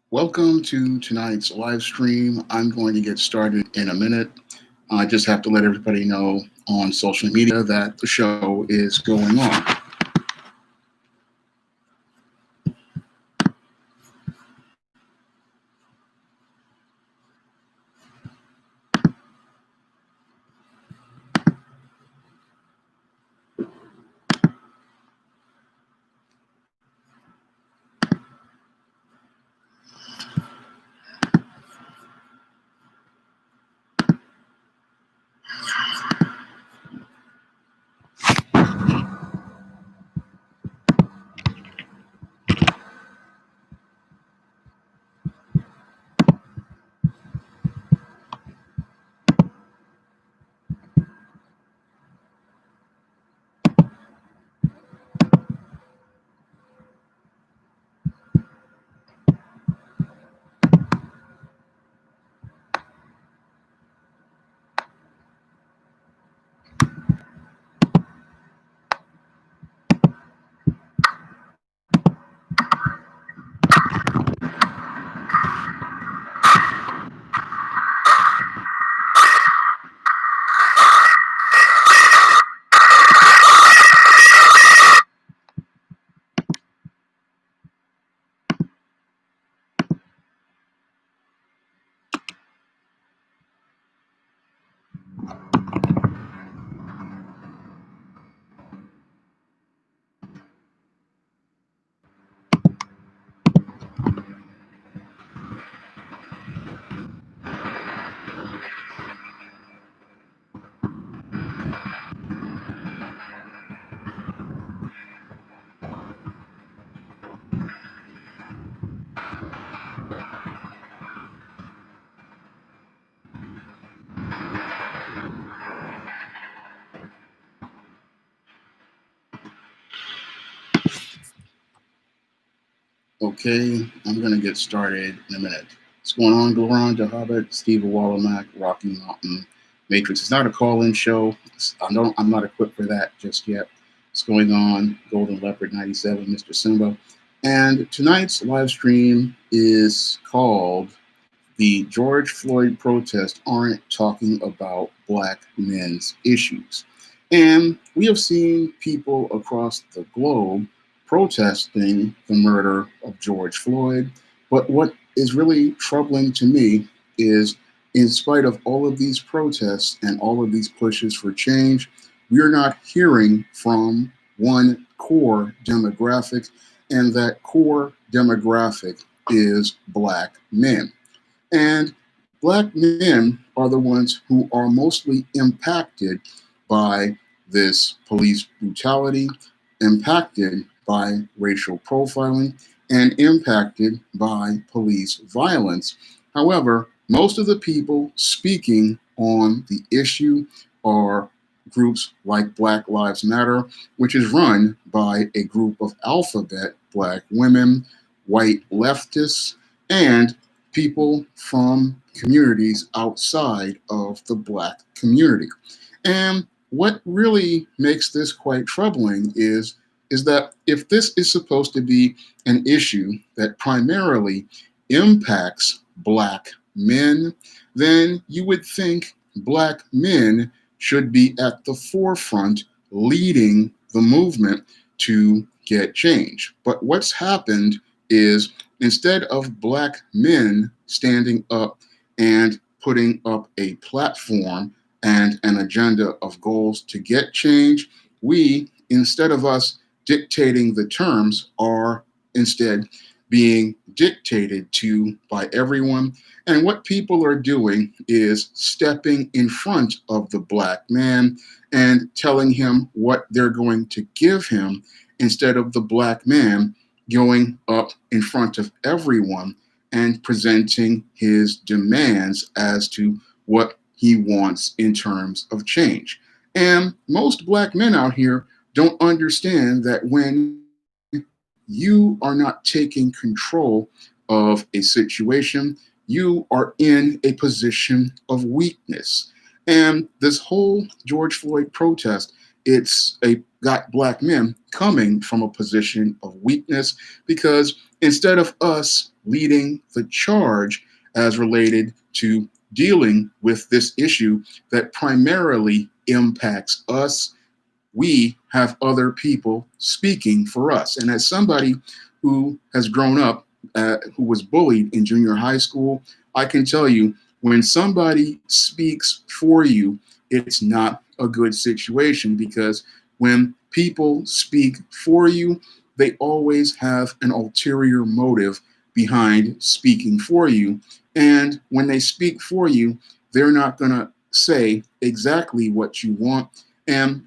Welcome to tonight's live stream. I'm going to get started in a minute. I just have to let everybody know on social media that the show is going on. Okay, I'm going to get started in a minute. What's going on, Goran, Hobbit, Steve Wallamack, Rocky Mountain, Matrix? It's not a call-in show. I'm not equipped for that just yet. What's going on, Golden Leopard 97, Mr. Simba? And tonight's live stream is called "The George Floyd Protests Aren't Talking About Black Men's Issues." And we have seen people across the globe protesting the murder of George Floyd. But what is really troubling to me is, in spite of all of these protests and all of these pushes for change, we are not hearing from one core demographic, and that core demographic is Black men. And Black men are the ones who are mostly impacted by this police brutality, impacted by racial profiling, and impacted by police violence. However, most of the people speaking on the issue are groups like Black Lives Matter, which is run by a group of alphabet Black women, white leftists, and people from communities outside of the Black community. And what really makes this quite troubling is that if this is supposed to be an issue that primarily impacts Black men, then you would think Black men should be at the forefront leading the movement to get change. But what's happened is, instead of Black men standing up and putting up a platform and an agenda of goals to get change, we, instead of us dictating the terms, are instead being dictated to by everyone. And what people are doing is stepping in front of the Black man and telling him what they're going to give him, instead of the Black man going up in front of everyone and presenting his demands as to what he wants in terms of change. And most Black men out here don't understand that when you are not taking control of a situation, you are in a position of weakness. And this whole George Floyd protest, it's got Black men coming from a position of weakness, because instead of us leading the charge as related to dealing with this issue that primarily impacts us. We have other people speaking for us. And as somebody who has grown up, who was bullied in junior high school, I can tell you when somebody speaks for you, it's not a good situation, because when people speak for you, they always have an ulterior motive behind speaking for you. And when they speak for you, they're not going to say exactly what you want. And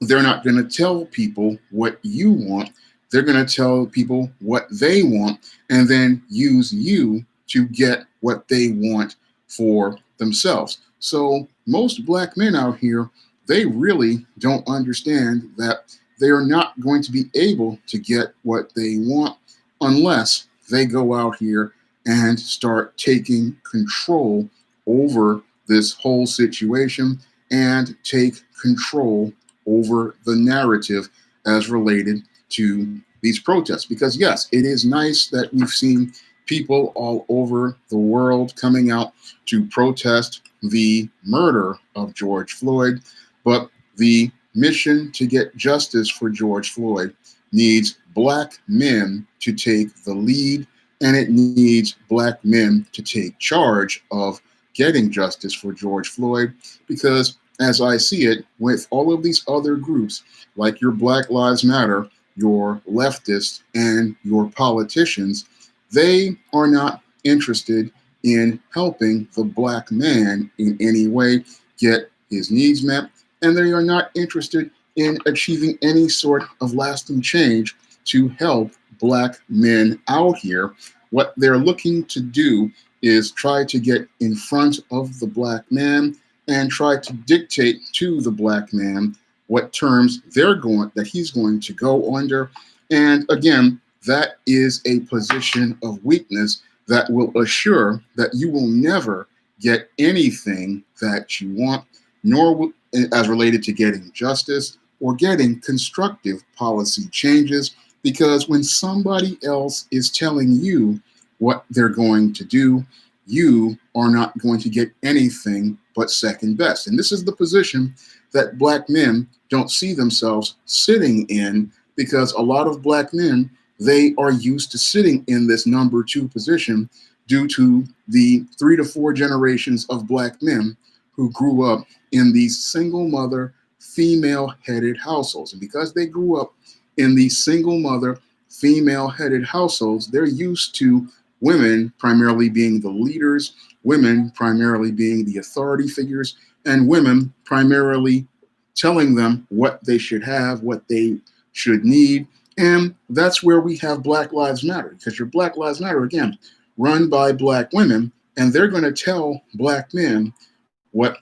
they're not going to tell people what you want. They're going to tell people what they want and then use you to get what they want for themselves. So most black men out here, they really don't understand that they are not going to be able to get what they want unless they go out here and start taking control over this whole situation and take control over the narrative as related to these protests. Because, yes, it is nice that we've seen people all over the world coming out to protest the murder of George Floyd, but the mission to get justice for George Floyd needs black men to take the lead, and it needs black men to take charge of getting justice for George Floyd, because as I see it, with all of these other groups, like your Black Lives Matter, your leftists, and your politicians, they are not interested in helping the black man in any way get his needs met, and they are not interested in achieving any sort of lasting change to help black men out here. What they're looking to do is try to get in front of the black man and try to dictate to the black man what terms that he's going to go under. And again, that is a position of weakness that will assure that you will never get anything that you want, nor as related to getting justice or getting constructive policy changes, because when somebody else is telling you what they're going to do, you are not going to get anything but second best. And this is the position that black men don't see themselves sitting in, because a lot of black men, they are used to sitting in this number two position due to the 3 to 4 generations of black men who grew up in these single mother, female headed households. And because they grew up in these single mother, female headed households, they're used to women primarily being the leaders, women primarily being the authority figures, and women primarily telling them what they should have, what they should need. And that's where we have Black Lives Matter, because your Black Lives Matter, again, run by black women, and they're going to tell black men what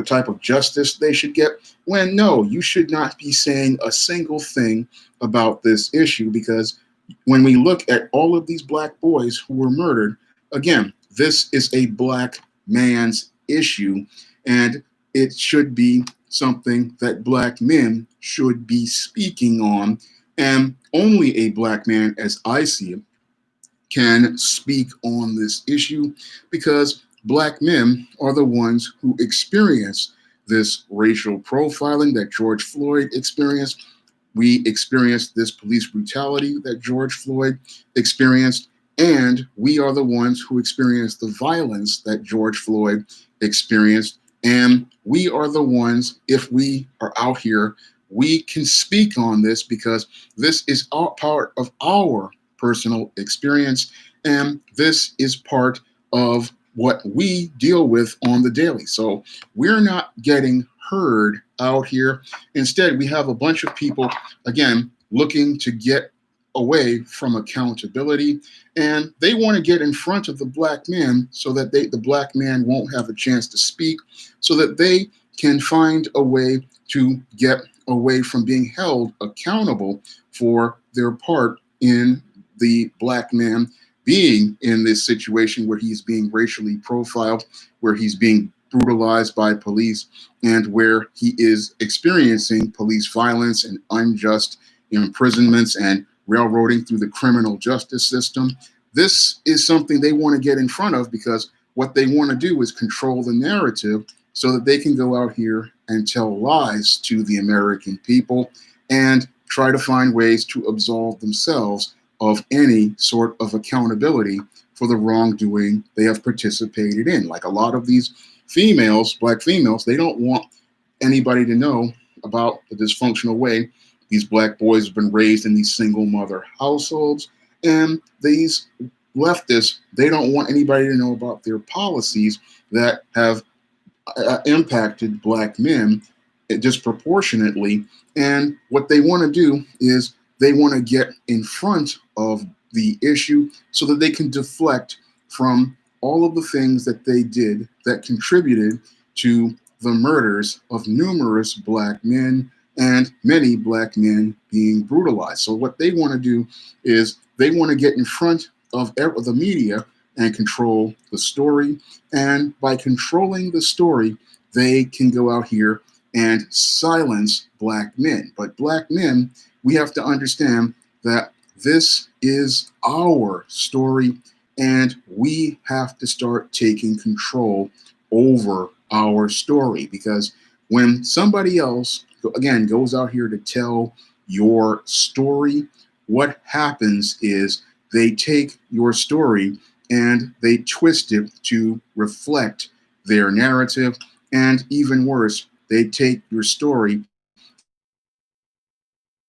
type of justice they should get, when no, you should not be saying a single thing about this issue. Because when we look at all of these black boys who were murdered, again, this is a black man's issue, and it should be something that black men should be speaking on. And only a black man, as I see it, can speak on this issue, because black men are the ones who experience this racial profiling that George Floyd experienced. We experienced this police brutality that George Floyd experienced, and we are the ones who experienced the violence that George Floyd experienced. And we are the ones, if we are out here, we can speak on this, because this is all part of our personal experience, and this is part of what we deal with on the daily. So we're not getting heard out here. Instead, we have a bunch of people, again, looking to get away from accountability, and they want to get in front of the black man so that the black man won't have a chance to speak, so that they can find a way to get away from being held accountable for their part in the black man being in this situation where he's being racially profiled, where he's being brutalized by police, and where he is experiencing police violence and unjust imprisonments and railroading through the criminal justice system. This is something they want to get in front of because what they want to do is control the narrative so that they can go out here and tell lies to the American people and try to find ways to absolve themselves of any sort of accountability for the wrongdoing they have participated in. Like a lot of these females, black females, they don't want anybody to know about the dysfunctional way these black boys have been raised in these single mother households. And these leftists, they don't want anybody to know about their policies that have impacted black men disproportionately. And what they want to do is they want to get in front of the issue so that they can deflect from all of the things that they did that contributed to the murders of numerous black men and many black men being brutalized. So what they want to do is they want to get in front of the media and control the story. And by controlling the story, they can go out here and silence black men. But black men, we have to understand that this is our story, and we have to start taking control over our story. Because when somebody else, again, goes out here to tell your story, what happens is they take your story and they twist it to reflect their narrative. And even worse, they take your story,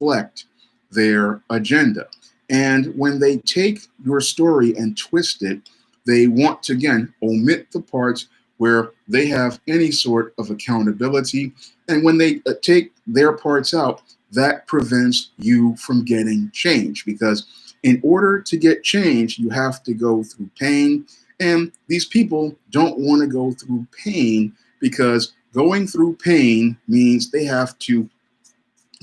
reflect their agenda. And when they take your story and twist it, they want to, again, omit the parts where they have any sort of accountability. And when they take their parts out, that prevents you from getting change. Because in order to get change, you have to go through pain. And these people don't want to go through pain because going through pain means they have to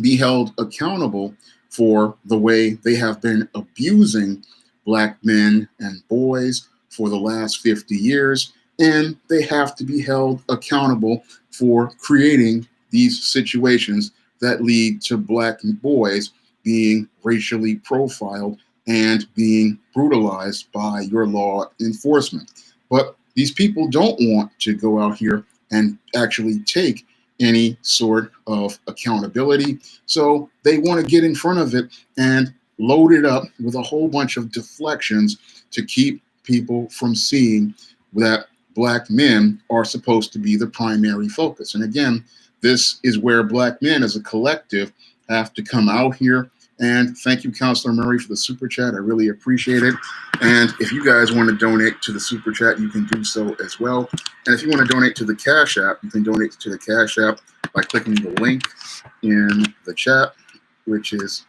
be held accountable for the way they have been abusing black men and boys for the last 50 years. And they have to be held accountable for creating these situations that lead to black boys being racially profiled and being brutalized by your law enforcement. But these people don't want to go out here and actually take any sort of accountability. So they want to get in front of it and load it up with a whole bunch of deflections to keep people from seeing that black men are supposed to be the primary focus. And again, this is where black men as a collective have to come out here. And thank you, Counselor Murray, for the super chat. I really appreciate it. And if you guys want to donate to the super chat, you can do so as well. And if you want to donate to the Cash App, you can donate to the Cash App by clicking the link in the chat, which is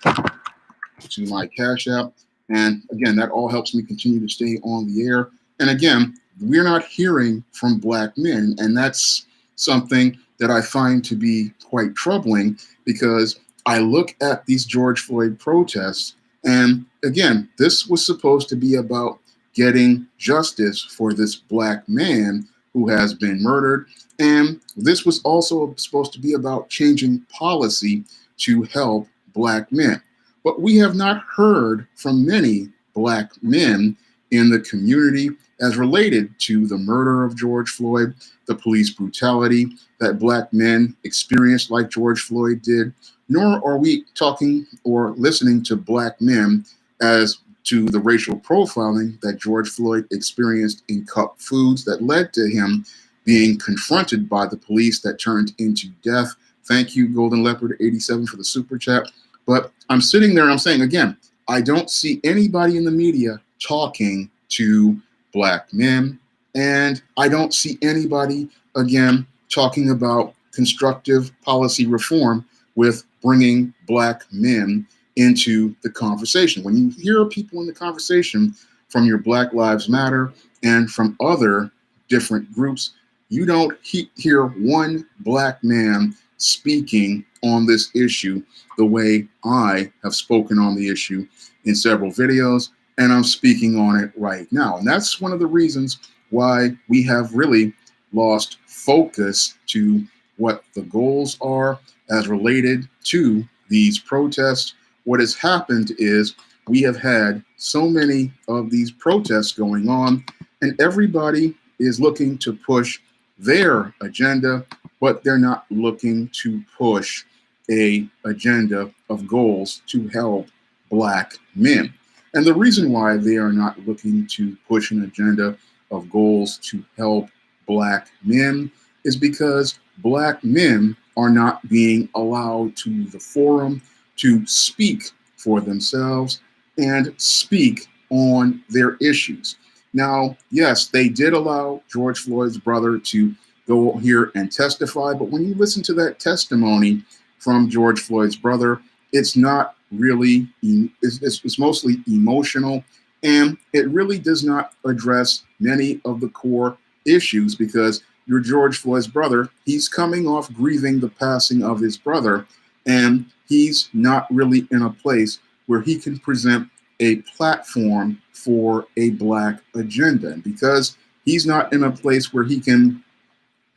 to my Cash App. And again, that all helps me continue to stay on the air. And again, we're not hearing from black men. And that's something that I find to be quite troubling, because I look at these George Floyd protests, and again, this was supposed to be about getting justice for this black man who has been murdered. And this was also supposed to be about changing policy to help black men. But we have not heard from many black men in the community as related to the murder of George Floyd, the police brutality that black men experienced like George Floyd did, nor are we talking or listening to black men as to the racial profiling that George Floyd experienced in cup foods that led to him being confronted by the police that turned into death. Thank you, Golden Leopard 87, for the super chat. But I'm sitting there and I'm saying, again, I don't see anybody in the media talking to black men. And I don't see anybody, again, talking about constructive policy reform with bringing black men into the conversation. When you hear people in the conversation from your Black Lives Matter and from other different groups, you don't hear one black man speaking on this issue the way I have spoken on the issue in several videos, and I'm speaking on it right now. And that's one of the reasons why we have really lost focus to what the goals are as related to these protests, what has happened is we have had so many of these protests going on, and everybody is looking to push their agenda, but they're not looking to push a agenda of goals to help Black men. And the reason why they are not looking to push an agenda of goals to help Black men is because Black men are not being allowed to the forum to speak for themselves and speak on their issues. Now, yes, they did allow George Floyd's brother to go here and testify, but when you listen to that testimony from George Floyd's brother, it's not really, it's mostly emotional, and it really does not address many of the core issues because your George Floyd's brother, he's coming off grieving the passing of his brother, and he's not really in a place where he can present a platform for a Black agenda. And because he's not in a place where he can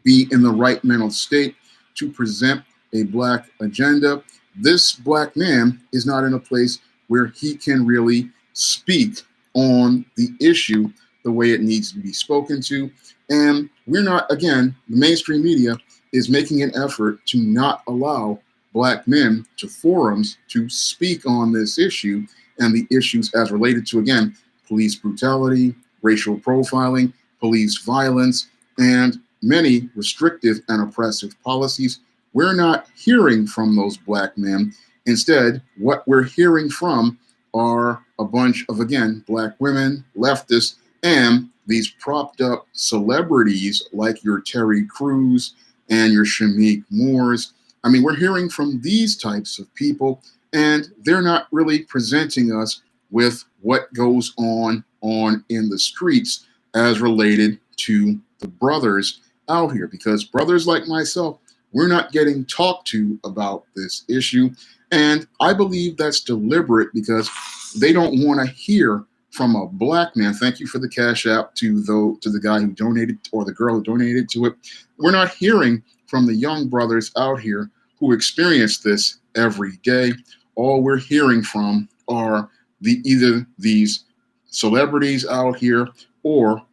be in the right mental state to present a Black agenda, this Black man is not in a place where he can really speak on the issue the way it needs to be spoken to. And we're not, again, the mainstream media is making an effort to not allow Black men to forums to speak on this issue and the issues as related to, again, police brutality, racial profiling, police violence, and many restrictive and oppressive policies. We're not hearing from those Black men. Instead, what we're hearing from are a bunch of, again, Black women, leftists, and these propped up celebrities like your Terry Crews and your Shamik Moores. I mean, we're hearing from these types of people, and they're not really presenting us with what goes on in the streets as related to the brothers out here. Because brothers like myself, we're not getting talked to about this issue. And I believe that's deliberate because they don't want to hear from a Black man. Thank you for the Cash App to the guy who donated, or the girl who donated to it. We're not hearing from the young brothers out here who experience this every day. All we're hearing from are either these celebrities out here or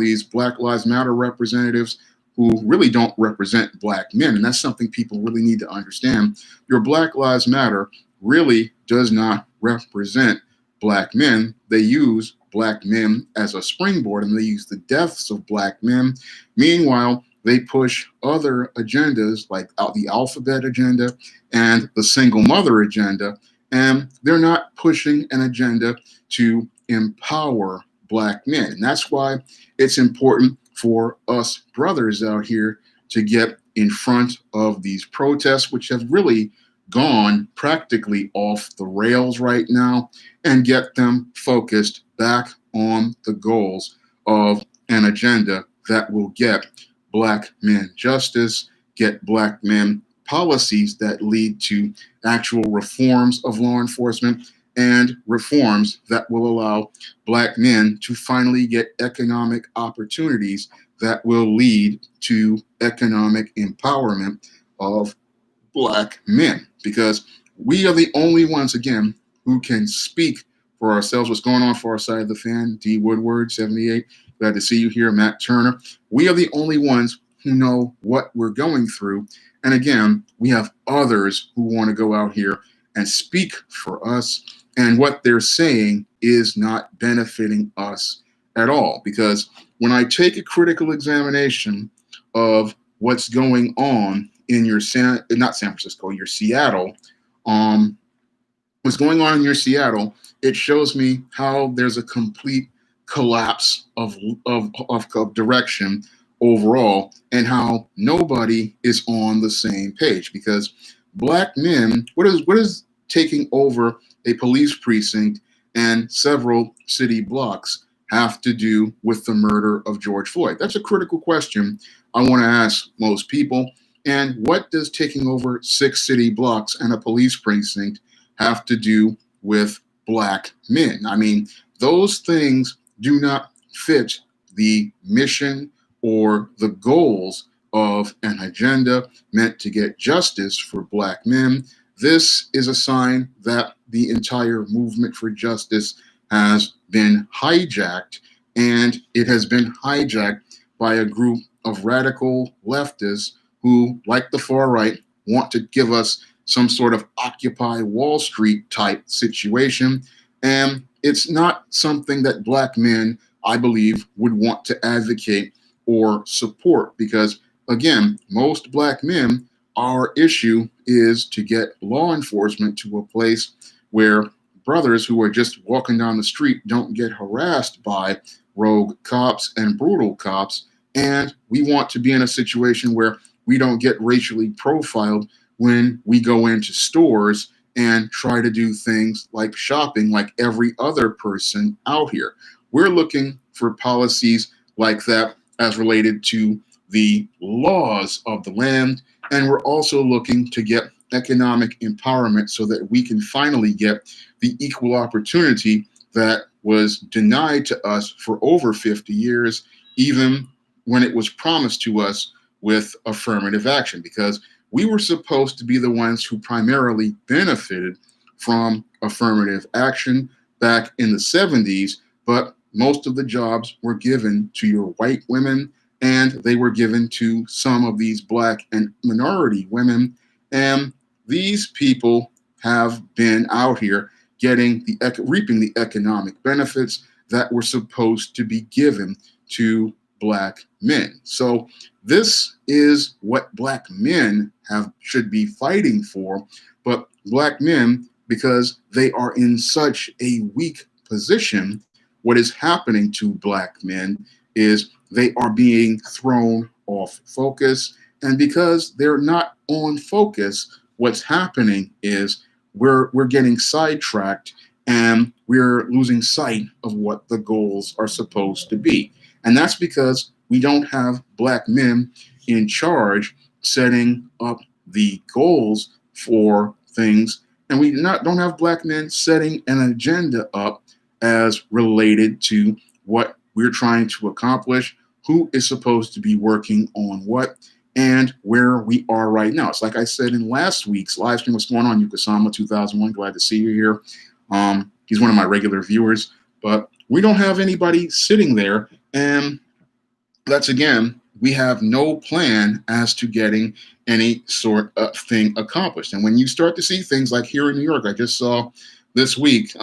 these Black Lives Matter representatives who really don't represent Black men. And that's something people really need to understand. Your Black Lives Matter really does not represent Black men. They use Black men as a springboard, and they use the deaths of Black men. Meanwhile, they push other agendas like the alphabet agenda and the single mother agenda, and they're not pushing an agenda to empower Black men. And that's why it's important for us brothers out here to get in front of these protests, which have really gone practically off the rails right now, and get them focused back on the goals of an agenda that will get Black men justice, get Black men policies that lead to actual reforms of law enforcement and reforms that will allow Black men to finally get economic opportunities that will lead to economic empowerment of Black men, because we are the only ones, again, who can speak for ourselves. What's going on for our side of the fan? D. Woodward, 78. Glad to see you here. Matt Turner. We are the only ones who know what we're going through. And again, we have others who want to go out here and speak for us. And what they're saying is not benefiting us at all. Because when I take a critical examination of what's going on in your your Seattle, what's going on in your Seattle, it shows me how there's a complete collapse of direction overall, and how nobody is on the same page. Because Black men, what is taking over a police precinct and several city blocks have to do with the murder of George Floyd? That's a critical question I want to ask most people. And what does taking over 6 city blocks and a police precinct have to do with Black men? I mean, those things do not fit the mission or the goals of an agenda meant to get justice for Black men. This is a sign that the entire movement for justice has been hijacked, and it has been hijacked by a group of radical leftists who, like the far right, want to give us some sort of Occupy Wall Street type situation. And it's not something that black men, I believe, would want to advocate or support because, again, most black men, our issue is to get law enforcement to a place where brothers who are just walking down the street don't get harassed by rogue cops and brutal cops. And we want to be in a situation where we don't get racially profiled when we go into stores and try to do things like shopping like every other person out here. We're looking for policies like that as related to the laws of the land. And we're also looking to get economic empowerment so that we can finally get the equal opportunity that was denied to us for over 50 years, even when it was promised to us with affirmative action, because we were supposed to be the ones who primarily benefited from affirmative action back in the 70s, but most of the jobs were given to your white women, and they were given to some of these black and minority women. And these people have been out here reaping the economic benefits that were supposed to be given to black men. So this is what black men should be fighting for, but black men, because they are in such a weak position, what is happening to black men is they are being thrown off focus. And because they're not on focus, what's happening is we're getting sidetracked and we're losing sight of what the goals are supposed to be. And that's because we don't have black men in charge setting up the goals for things. And we don't have black men setting an agenda up as related to what we're trying to accomplish, who is supposed to be working on what, and where we are right now. It's like I said in last week's live stream. What's going on, Yukasama 2001? Glad to see you here. He's one of my regular viewers, but we don't have anybody sitting there. And that's, again, we have no plan as to getting any sort of thing accomplished. And when you start to see things like here in New York, I just saw this week,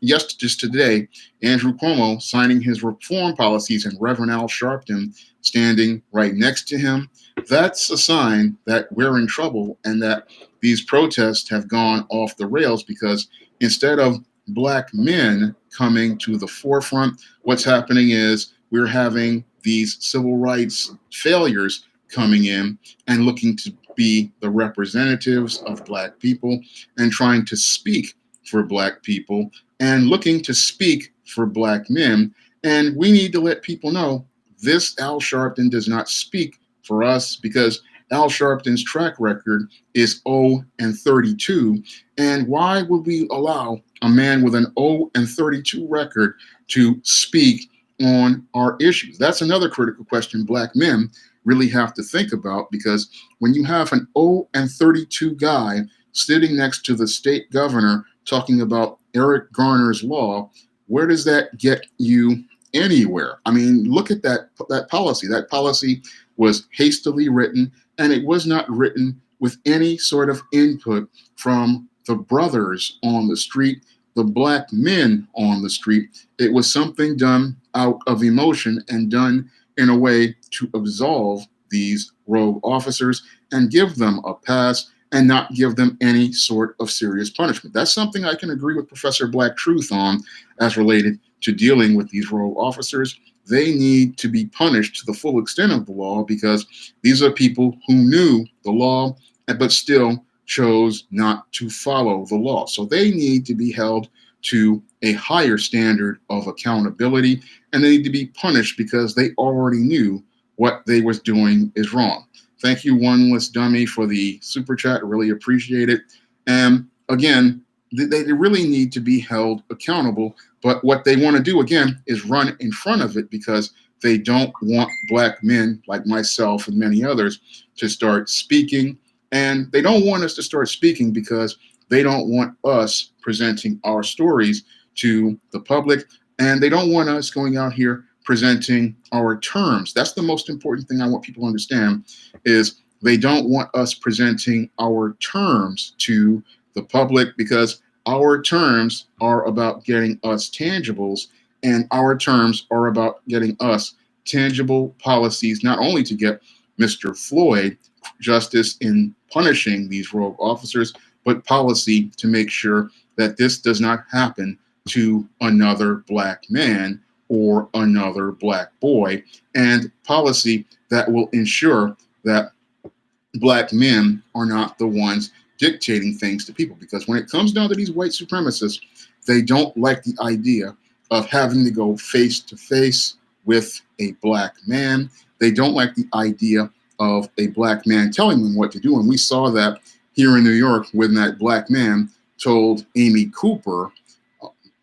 just today, Andrew Cuomo signing his reform policies and Reverend Al Sharpton standing right next to him. That's a sign that we're in trouble and that these protests have gone off the rails, because instead of black men coming to the forefront, what's happening is we're having these civil rights failures coming in and looking to be the representatives of black people and trying to speak for black people and looking to speak for black men. And we need to let people know this Al Sharpton does not speak for us, because Al Sharpton's track record is 0-32. And why would we allow a man with an 0-32 record to speak on our issues? That's another critical question black men really have to think about, because when you have an 0-32 guy sitting next to the state governor talking about Eric Garner's law, where does that get you anywhere? I mean, look at that policy. That policy was hastily written, and it was not written with any sort of input from the brothers on the street, the black men on the street. It was something done out of emotion and done in a way to absolve these rogue officers and give them a pass and not give them any sort of serious punishment. That's something I can agree with Professor Black Truth on as related to dealing with these rogue officers. They need to be punished to the full extent of the law, because these are people who knew the law but still chose not to follow the law. So they need to be held to a higher standard of accountability, and they need to be punished because they already knew what they was doing is wrong. Thank you, Oneless Dummy, for the super chat. I really appreciate it. And again, they really need to be held accountable. But what they want to do, again, is run in front of it, because they don't want black men like myself and many others to start speaking. And they don't want us to start speaking because they don't want us presenting our stories to the public, and they don't want us going out here presenting our terms. That's the most important thing I want people to understand, is they don't want us presenting our terms to the public, because our terms are about getting us tangibles, and our terms are about getting us tangible policies, not only to get Mr. Floyd justice in punishing these rogue officers, but policy to make sure that this does not happen to another black man or another black boy, and policy that will ensure that black men are not the ones dictating things to people. Because when it comes down to these white supremacists, they don't like the idea of having to go face to face with a black man. They don't like the idea of a black man telling them what to do. And we saw that here in New York when that black man told Amy Cooper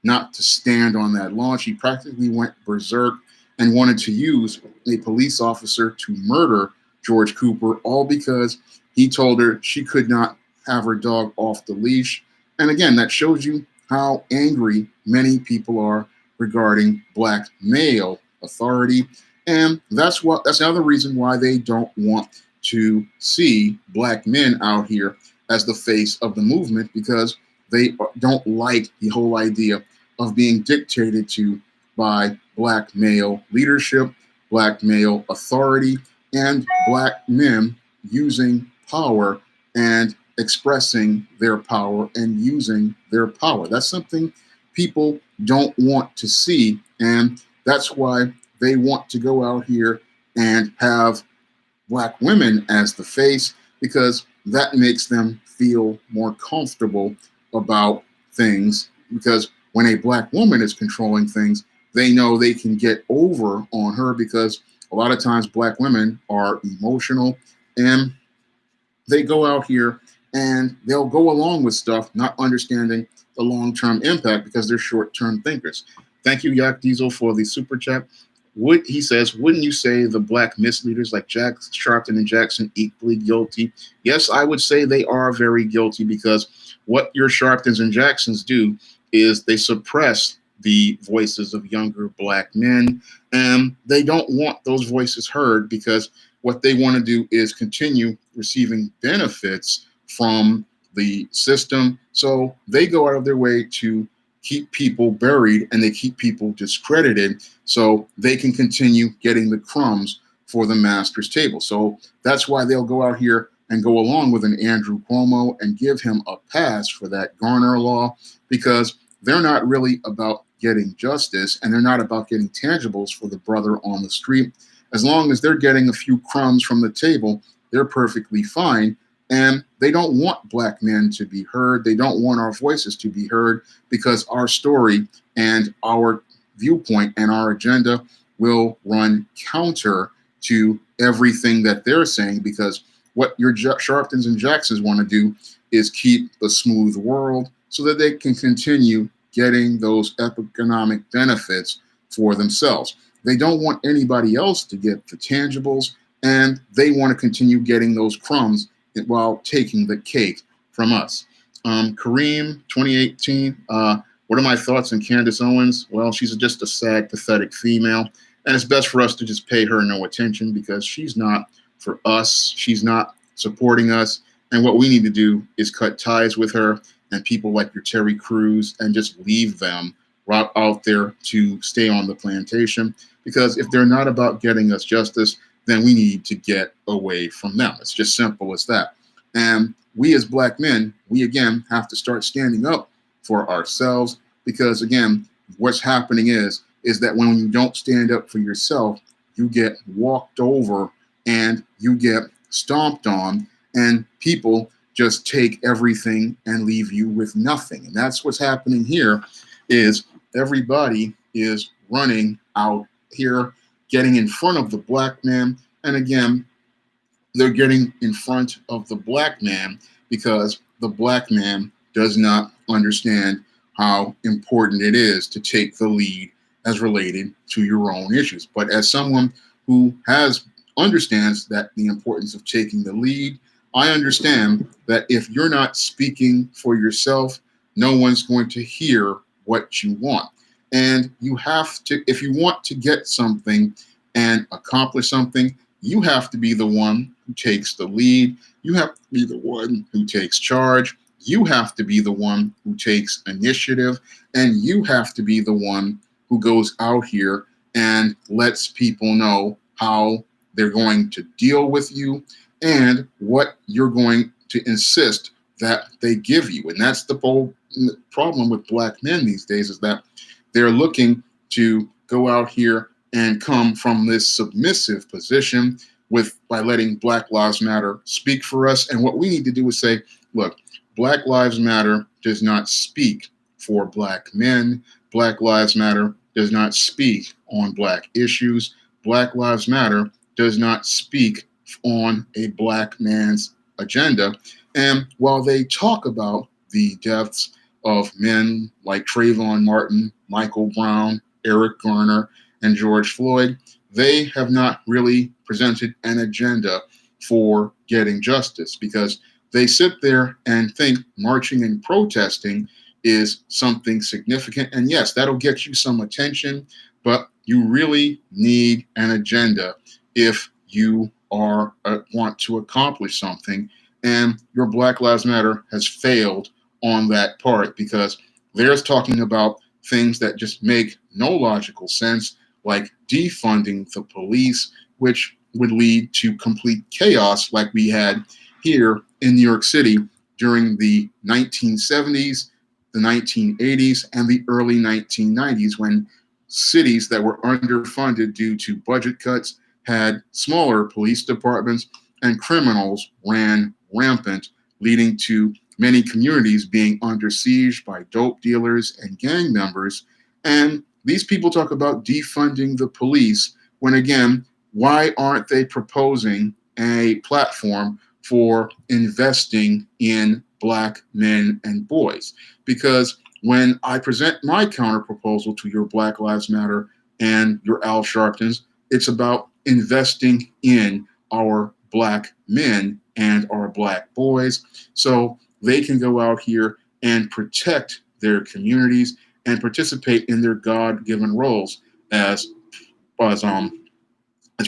not to stand on that lawn. She practically went berserk and wanted to use a police officer to murder George Cooper, all because he told her she could not have her dog off the leash. And again, that shows you how angry many people are regarding black male authority. And that's another reason why they don't want to see black men out here as the face of the movement, because they don't like the whole idea of being dictated to by black male leadership, black male authority, and black men using power and expressing their power and using their power. That's something people don't want to see, and that's why they want to go out here and have black women as the face, because that makes them feel more comfortable about things. Because when a black woman is controlling things, they know they can get over on her, because a lot of times black women are emotional and they go out here and they'll go along with stuff, not understanding the long-term impact because they're short-term thinkers. Thank you, Yak Diesel, for the super chat. He says, wouldn't you say the black misleaders like Jack Sharpton and Jackson equally guilty? Yes, I would say they are very guilty, because what your Sharptons and Jacksons do is they suppress the voices of younger black men, and they don't want those voices heard, because what they want to do is continue receiving benefits from the system. So they go out of their way to keep people buried, and they keep people discredited so they can continue getting the crumbs for the master's table. So that's why they'll go out here and go along with an Andrew Cuomo and give him a pass for that Garner law, because they're not really about getting justice, and they're not about getting tangibles for the brother on the street. As long as they're getting a few crumbs from the table, they're perfectly fine. And they don't want black men to be heard. They don't want our voices to be heard, because our story and our viewpoint and our agenda will run counter to everything that they're saying, because what your Sharptons and Jacksons want to do is keep the smooth world so that they can continue getting those economic benefits for themselves. They don't want anybody else to get the tangibles, and they want to continue getting those crumbs while taking the cake from us. Kareem, 2018, what are my thoughts on Candace Owens? Well, she's just a sad, pathetic female, and it's best for us to just pay her no attention, because she's not for us. She's not supporting us, and what we need to do is cut ties with her and people like your Terry Crews and just leave them right out there to stay on the plantation, because if they're not about getting us justice, then we need to get away from them. It's just simple as that. And we as black men, we again have to start standing up for ourselves, because again, what's happening is that when you don't stand up for yourself, you get walked over and you get stomped on, and people just take everything and leave you with nothing. And that's what's happening here, is everybody is running out here, getting in front of the black man. And again, they're getting in front of the black man because the black man does not understand how important it is to take the lead as related to your own issues. But as someone who understands that the importance of taking the lead, I understand that if you're not speaking for yourself, no one's going to hear what you want. And you have to, if you want to get something and accomplish something, you have to be the one who takes the lead. You have to be the one who takes charge. You have to be the one who takes initiative. And you have to be the one who goes out here and lets people know how they're going to deal with you and what you're going to insist that they give you. And that's the whole problem with black men these days, is that they're looking to go out here and come from this submissive position by letting Black Lives Matter speak for us. And what we need to do is say, look, Black Lives Matter does not speak for black men. Black Lives Matter does not speak on black issues. Black Lives Matter does not speak on a black man's agenda. And while they talk about the deaths of men like Trayvon Martin, Michael Brown, Eric Garner, and George Floyd, they have not really presented an agenda for getting justice, because they sit there and think marching and protesting is something significant. And yes, that'll get you some attention, but you really need an agenda if you want to accomplish something. And your Black Lives Matter has failed on that part, because they're talking about things that just make no logical sense, like defunding the police, which would lead to complete chaos like we had here in New York City during the 1970s, the 1980s, and the early 1990s, when cities that were underfunded due to budget cuts had smaller police departments and criminals ran rampant, leading to many communities being under siege by dope dealers and gang members. And these people talk about defunding the police when, again, why aren't they proposing a platform for investing in black men and boys? Because when I present my counter proposal to your Black Lives Matter and your Al Sharptons, it's about investing in our black men and our black boys so they can go out here and protect their communities and participate in their God-given roles as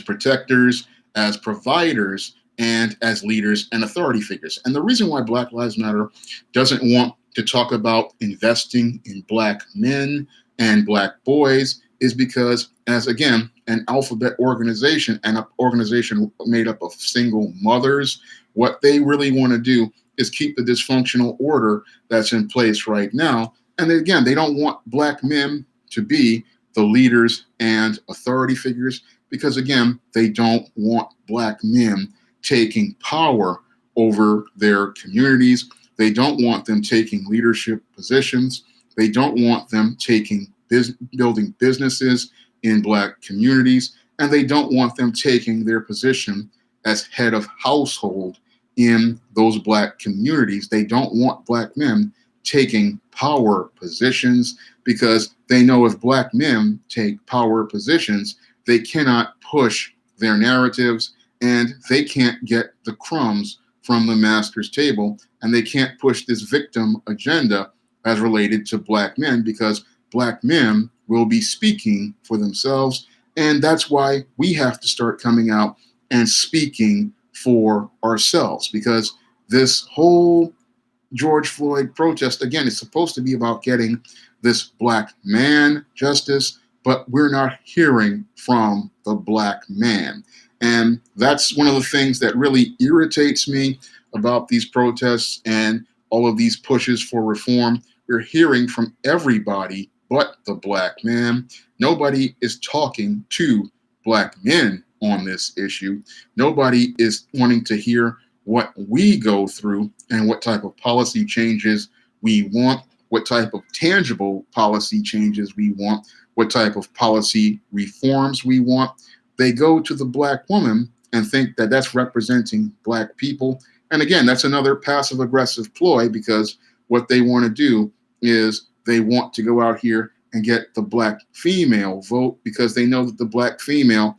protectors, as providers, and as leaders and authority figures. And the reason why Black Lives Matter doesn't want to talk about investing in black men and black boys is because, as again, an alphabet organization and an organization made up of single mothers, what they really want to do is keep the dysfunctional order that's in place right now. And again, they don't want black men to be the leaders and authority figures because, again, they don't want black men taking power over their communities. They don't want them taking leadership positions. They don't want them building businesses in black communities. And they don't want them taking their position as head of household in those black communities. They don't want black men taking power positions because they know if black men take power positions, they cannot push their narratives and they can't get the crumbs from the master's table, and they can't push this victim agenda as related to black men because black men will be speaking for themselves. And that's why we have to start coming out and speaking for ourselves, because this whole George Floyd protest, again, is supposed to be about getting this black man justice, but we're not hearing from the black man. And that's one of the things that really irritates me about these protests and all of these pushes for reform. We're hearing from everybody but the black man. Nobody is talking to black men on this issue. Nobody is wanting to hear what we go through and what type of policy changes we want, what type of tangible policy changes we want, what type of policy reforms we want. They go to the black woman and think that that's representing black people. And again, that's another passive aggressive ploy, because what they want to do is they want to go out here and get the black female vote, because they know that the black female,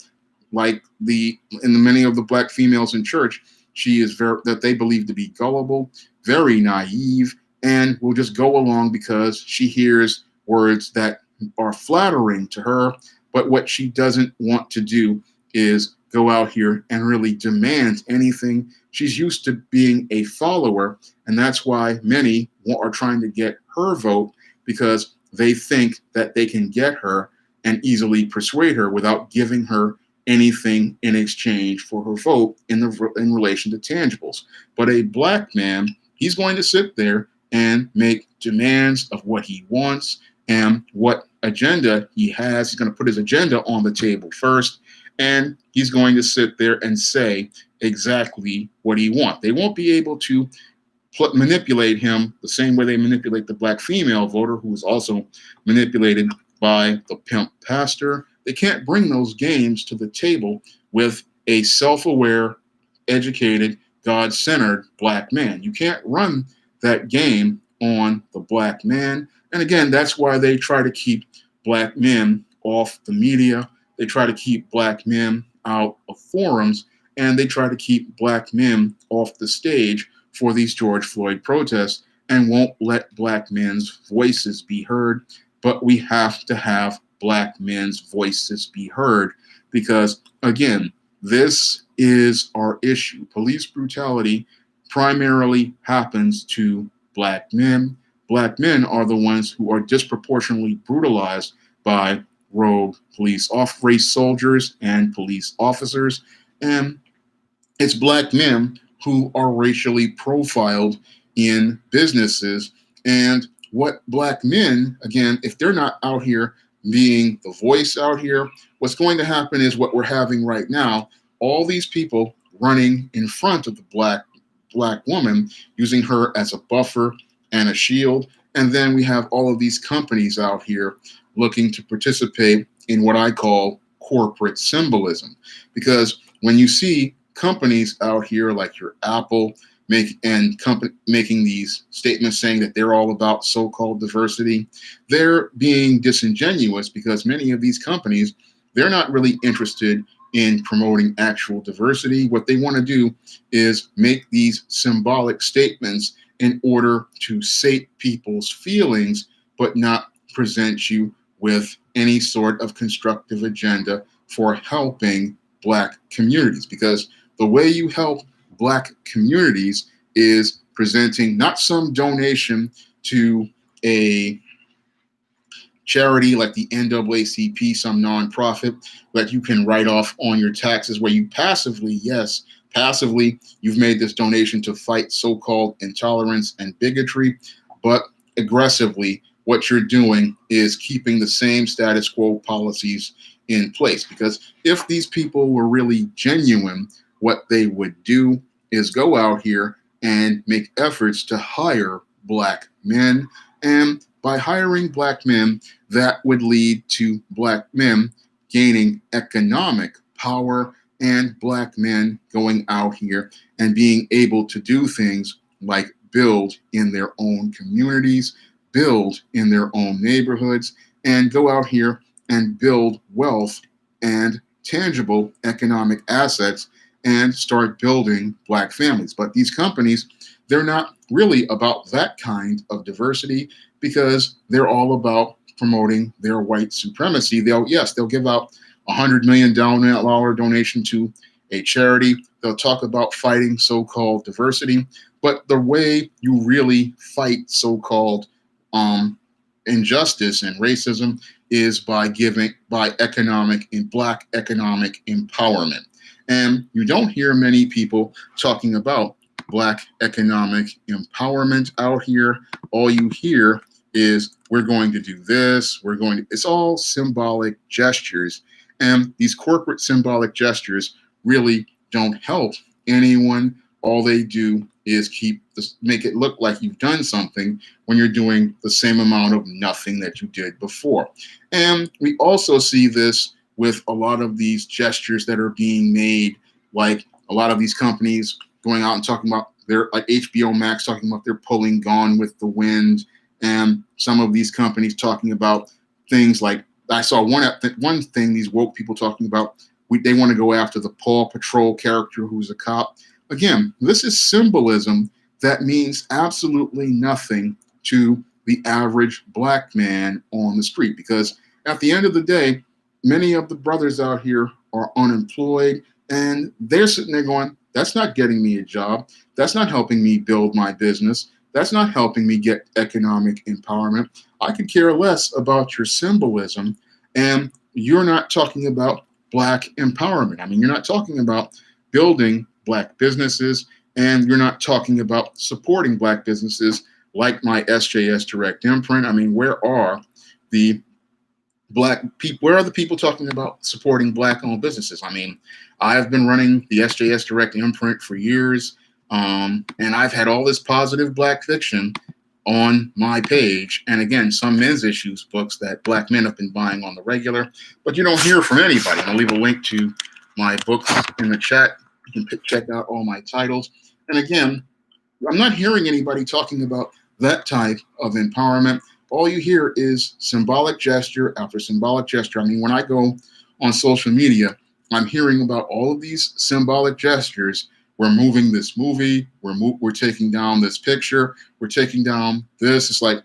like many of the black females in church, she is that they believe to be gullible, very naive, and will just go along because she hears words that are flattering to her. But what she doesn't want to do is go out here and really demand anything. She's used to being a follower, and that's why many are trying to get her vote, because they think that they can get her and easily persuade her without giving her anything in exchange for her vote in relation to tangibles. But a black man, he's going to sit there and make demands of what he wants and what agenda he has. He's going to put his agenda on the table first, and he's going to sit there and say exactly what he wants. They won't be able to manipulate him the same way they manipulate the black female voter, who is also manipulated by the pimp pastor. They can't bring those games to the table with a self-aware, educated, God-centered black man. You can't run that game on the black man. And again, that's why they try to keep black men off the media. They try to keep black men out of forums, and they try to keep black men off the stage for these George Floyd protests, and won't let black men's voices be heard. But we have to have black men's voices be heard, because, again, this is our issue. Police brutality primarily happens to black men. Black men are the ones who are disproportionately brutalized by rogue police off-race soldiers and police officers. And it's black men who are racially profiled in businesses. And what black men, again, if they're not out here being the voice out here, what's going to happen is what we're having right now. All these people running in front of the black woman, using her as a buffer and a shield. And then we have all of these companies out here looking to participate in what I call corporate symbolism. Because when you see companies out here like your Apple making these statements saying that they're all about so-called diversity, they're being disingenuous, because many of these companies, they're not really interested in promoting actual diversity. What they want to do is make these symbolic statements in order to sate people's feelings, but not present you with any sort of constructive agenda for helping black communities. Because the way you help black communities is presenting not some donation to a charity like the NAACP, some nonprofit that you can write off on your taxes, where you passively, you've made this donation to fight so-called intolerance and bigotry, but aggressively, what you're doing is keeping the same status quo policies in place. Because if these people were really genuine, what they would do is go out here and make efforts to hire black men. And by hiring black men, that would lead to black men gaining economic power, and black men going out here and being able to do things like build in their own communities, build in their own neighborhoods, and go out here and build wealth and tangible economic assets and start building black families. But these companies, they're not really about that kind of diversity, because they're all about promoting their white supremacy. They'll give out $100 million donation to a charity. They'll talk about fighting so-called diversity, but the way you really fight so-called injustice and racism is by black economic empowerment. And you don't hear many people talking about black economic empowerment out here. All you hear is, we're going to do this, it's all symbolic gestures. And these corporate symbolic gestures really don't help anyone. All they do is make it look like you've done something when you're doing the same amount of nothing that you did before. And we also see this with a lot of these gestures that are being made, like a lot of these companies going out and talking about like HBO Max talking about they're pulling Gone with the Wind, and some of these companies talking about things like, I saw one thing these woke people talking about, they want to go after the Paw Patrol character who's a cop. Again, this is symbolism that means absolutely nothing to the average black man on the street. Because at the end of the day, many of the brothers out here are unemployed, and they're sitting there going, that's not getting me a job. That's not helping me build my business. That's not helping me get economic empowerment. I could care less about your symbolism. And you're not talking about black empowerment. I mean, you're not talking about building black businesses, and you're not talking about supporting black businesses like my SJS Direct imprint. I mean, the where are the people talking about supporting black owned businesses? I mean, I've been running the SJS Direct imprint for years, and I've had all this positive black fiction on my page, and again, some men's issues books that black men have been buying on the regular, but you don't hear from anybody. I'll leave a link to my books in the chat. You can check out all my titles. And again, I'm not hearing anybody talking about that type of empowerment. All you hear is symbolic gesture after symbolic gesture. I mean, when I go on social media, I'm hearing about all of these symbolic gestures. We're moving this movie. We're taking down this picture. We're taking down this. It's like,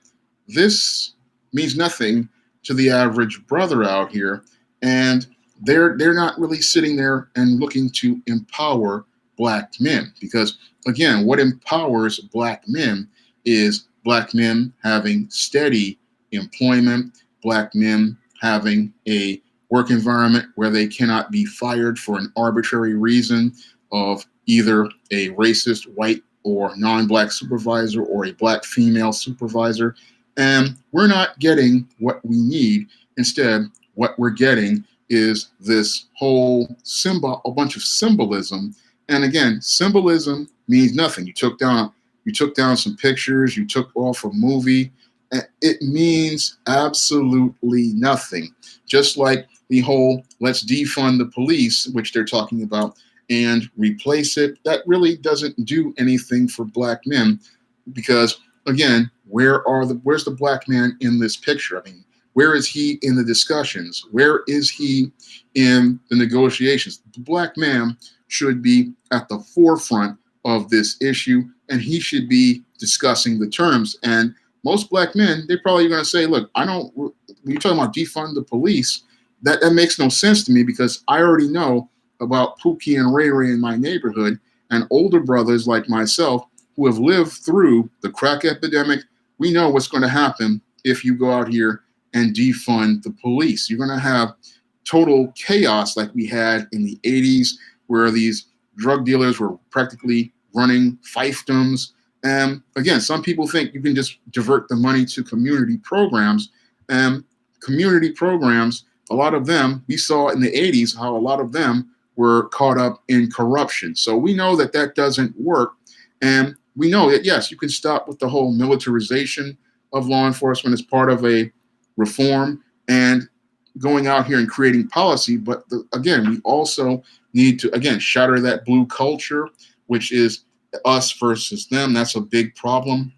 this means nothing to the average brother out here, and they're not really sitting there and looking to empower black men. Because again, what empowers black men is black men having steady employment, black men having a work environment where they cannot be fired for an arbitrary reason of either a racist white or non-black supervisor or a black female supervisor. And we're not getting what we need. Instead, what we're getting is this whole a bunch of symbolism. And again, symbolism means nothing. You took down some pictures, you took off a movie. It means absolutely nothing. Just like the whole let's defund the police, which they're talking about, and replace it, that really doesn't do anything for black men. Because again, where's the black man in this picture? I mean, where is he in the discussions? Where is he in the negotiations? The black man should be at the forefront of this issue, and he should be discussing the terms. And most black men, they're probably going to say, look, when you're talking about defund the police, that makes no sense to me, because I already know about Pookie and Ray Ray in my neighborhood, and older brothers like myself who have lived through the crack epidemic. We know what's going to happen if you go out here and defund the police. You're going to have total chaos like we had in the 80s, where these drug dealers were practically running fiefdoms. And again, some people think you can just divert the money to community programs. And community programs, a lot of them, we saw in the 80s how a lot of them were caught up in corruption. So we know that doesn't work. And we know that, yes, you can stop with the whole militarization of law enforcement as part of a reform and going out here and creating policy. But again, we also need to, again, shatter that blue culture, which is us versus them. That's a big problem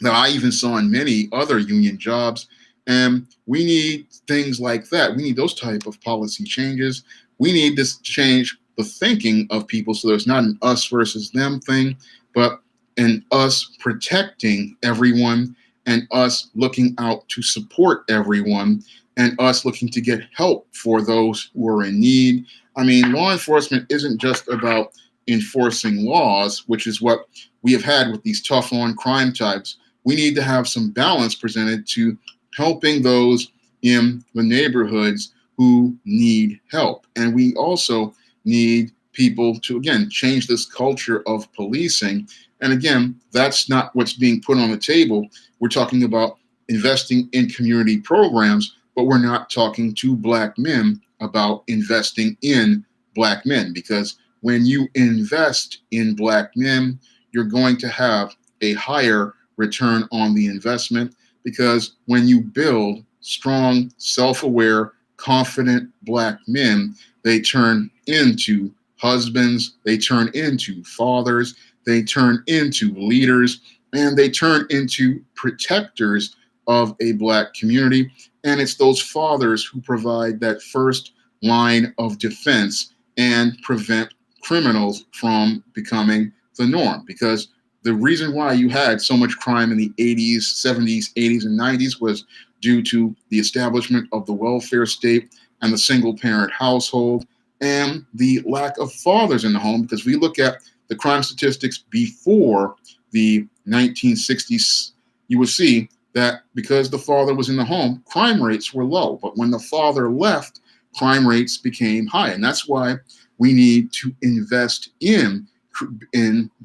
that I even saw in many other union jobs. And we need things like that. We need those type of policy changes. We need to change the thinking of people so there's not an us versus them thing, but an us protecting everyone and us looking out to support everyone and us looking to get help for those who are in need. I mean, law enforcement isn't just about enforcing laws, which is what we have had with these tough on crime types. We need to have some balance presented to helping those in the neighborhoods who need help. And we also need people to, again, change this culture of policing. And again, that's not what's being put on the table. We're talking about investing in community programs, but we're not talking to black men about investing in black men. Because when you invest in black men, you're going to have a higher return on the investment. Because when you build strong, self-aware, confident black men, they turn into husbands, they turn into fathers, they turn into leaders, and they turn into protectors of a black community. And it's those fathers who provide that first line of defense and prevent criminals from becoming the norm. Because the reason why you had so much crime in the 80s, 70s, 80s, and 90s was due to the establishment of the welfare state and the single parent household and the lack of fathers in the home. Because we look at the crime statistics before the 1960s, you will see that because the father was in the home, crime rates were low. But when the father left, crime rates became high. And that's why we need to invest in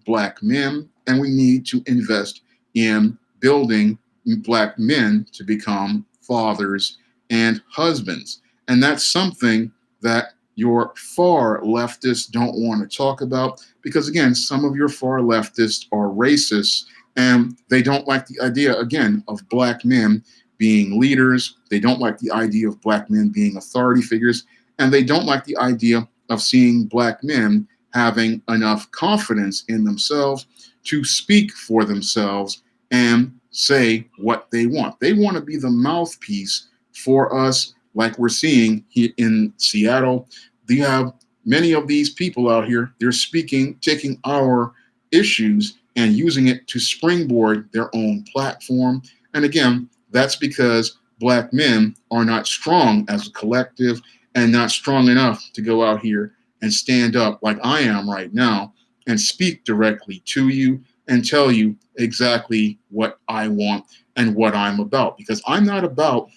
Black men, and we need to invest in building Black men to become fathers and husbands. And that's something that your far leftists don't want to talk about because, again, some of your far leftists are racist and they don't like the idea, again, of Black men being leaders. They don't like the idea of Black men being authority figures. And they don't like the idea of seeing Black men having enough confidence in themselves to speak for themselves and say what they want. They want to be the mouthpiece for us, like we're seeing here in Seattle. You have many of these people out here, they're speaking, taking our issues and using it to springboard their own platform. And again, that's because Black men are not strong as a collective and not strong enough to go out here and stand up like I am right now and speak directly to you and tell you exactly what I want and what I'm about. Because I'm not about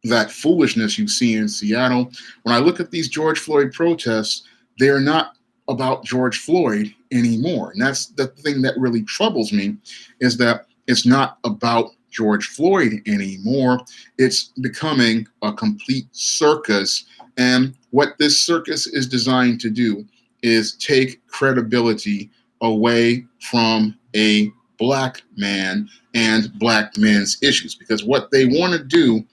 that foolishness you see in Seattle. When I look at these George Floyd protests, they're not about George Floyd anymore. And that's the thing that really troubles me, is that it's not about George Floyd anymore. It's becoming a complete circus. And what this circus is designed to do is take credibility away from a Black man and Black men's issues. Because what they want to do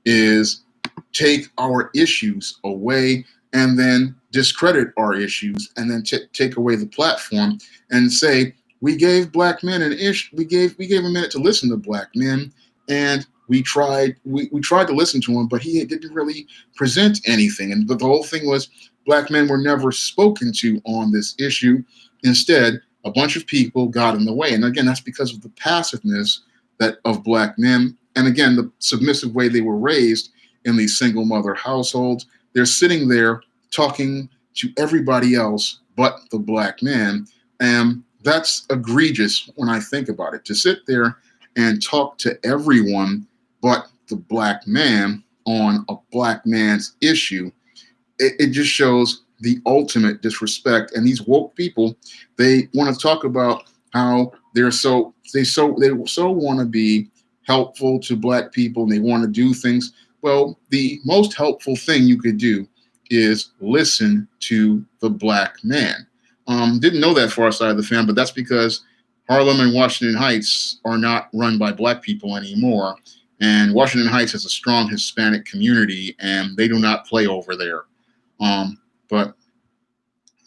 is take our issues away and then discredit our issues and then take away the platform and say, we gave Black men an issue. We gave a minute to listen to Black men, and we tried to listen to him, but he didn't really present anything. And the whole thing was Black men were never spoken to on this issue. Instead, a bunch of people got in the way. And again, that's because of the passiveness of Black men. And again, the submissive way they were raised in these single mother households. They're sitting there talking to everybody else but the Black man. And that's egregious when I think about it. To sit there and talk to everyone but the Black man on a Black man's issue, it just shows the ultimate disrespect. And these woke people, they want to talk about how they so want to be helpful to Black people and they want to do things. Well, the most helpful thing you could do is listen to the Black man. Didn't know that far side of the fan, but that's because Harlem and Washington Heights are not run by Black people anymore. And Washington Heights has a strong Hispanic community, and they do not play over there. But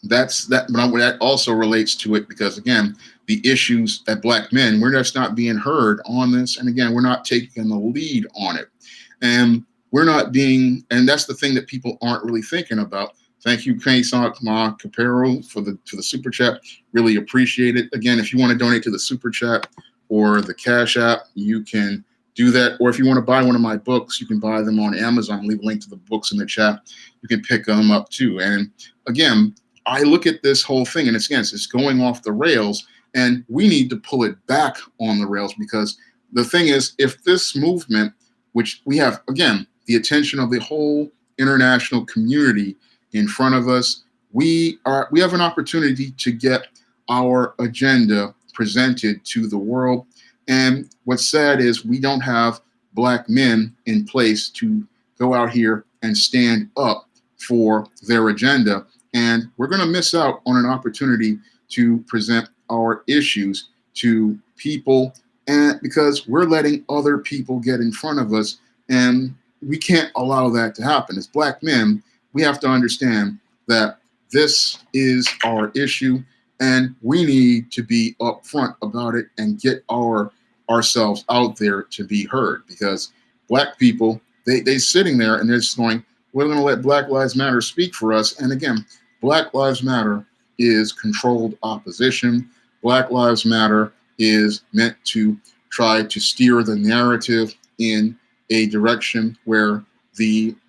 that also relates to it because, again, the issues that Black men, we're just not being heard on this. And again, we're not taking the lead on it. And and that's the thing that people aren't really thinking about. Thank you, Kaysan Capero, for the super chat. Really appreciate it. Again, if you want to donate to the super chat or the Cash App, you can do that. Or if you want to buy one of my books, you can buy them on Amazon. I'll leave a link to the books in the chat. You can pick them up too. And again, I look at this whole thing and it's going off the rails, and we need to pull it back on the rails because the thing is, if this movement, which we have, again, the attention of the whole international community in front of us, we have an opportunity to get our agenda presented to the world. And what's sad is we don't have Black men in place to go out here and stand up for their agenda. And we're going to miss out on an opportunity to present our issues to people, and because we're letting other people get in front of us, and we can't allow that to happen. As Black men, we have to understand that this is our issue, and we need to be upfront about it and get ourselves out there to be heard. Because Black people, they sitting there and they're just going, we're going to let Black Lives Matter speak for us. And again, Black Lives Matter is controlled opposition. Black Lives Matter is meant to try to steer the narrative in a direction where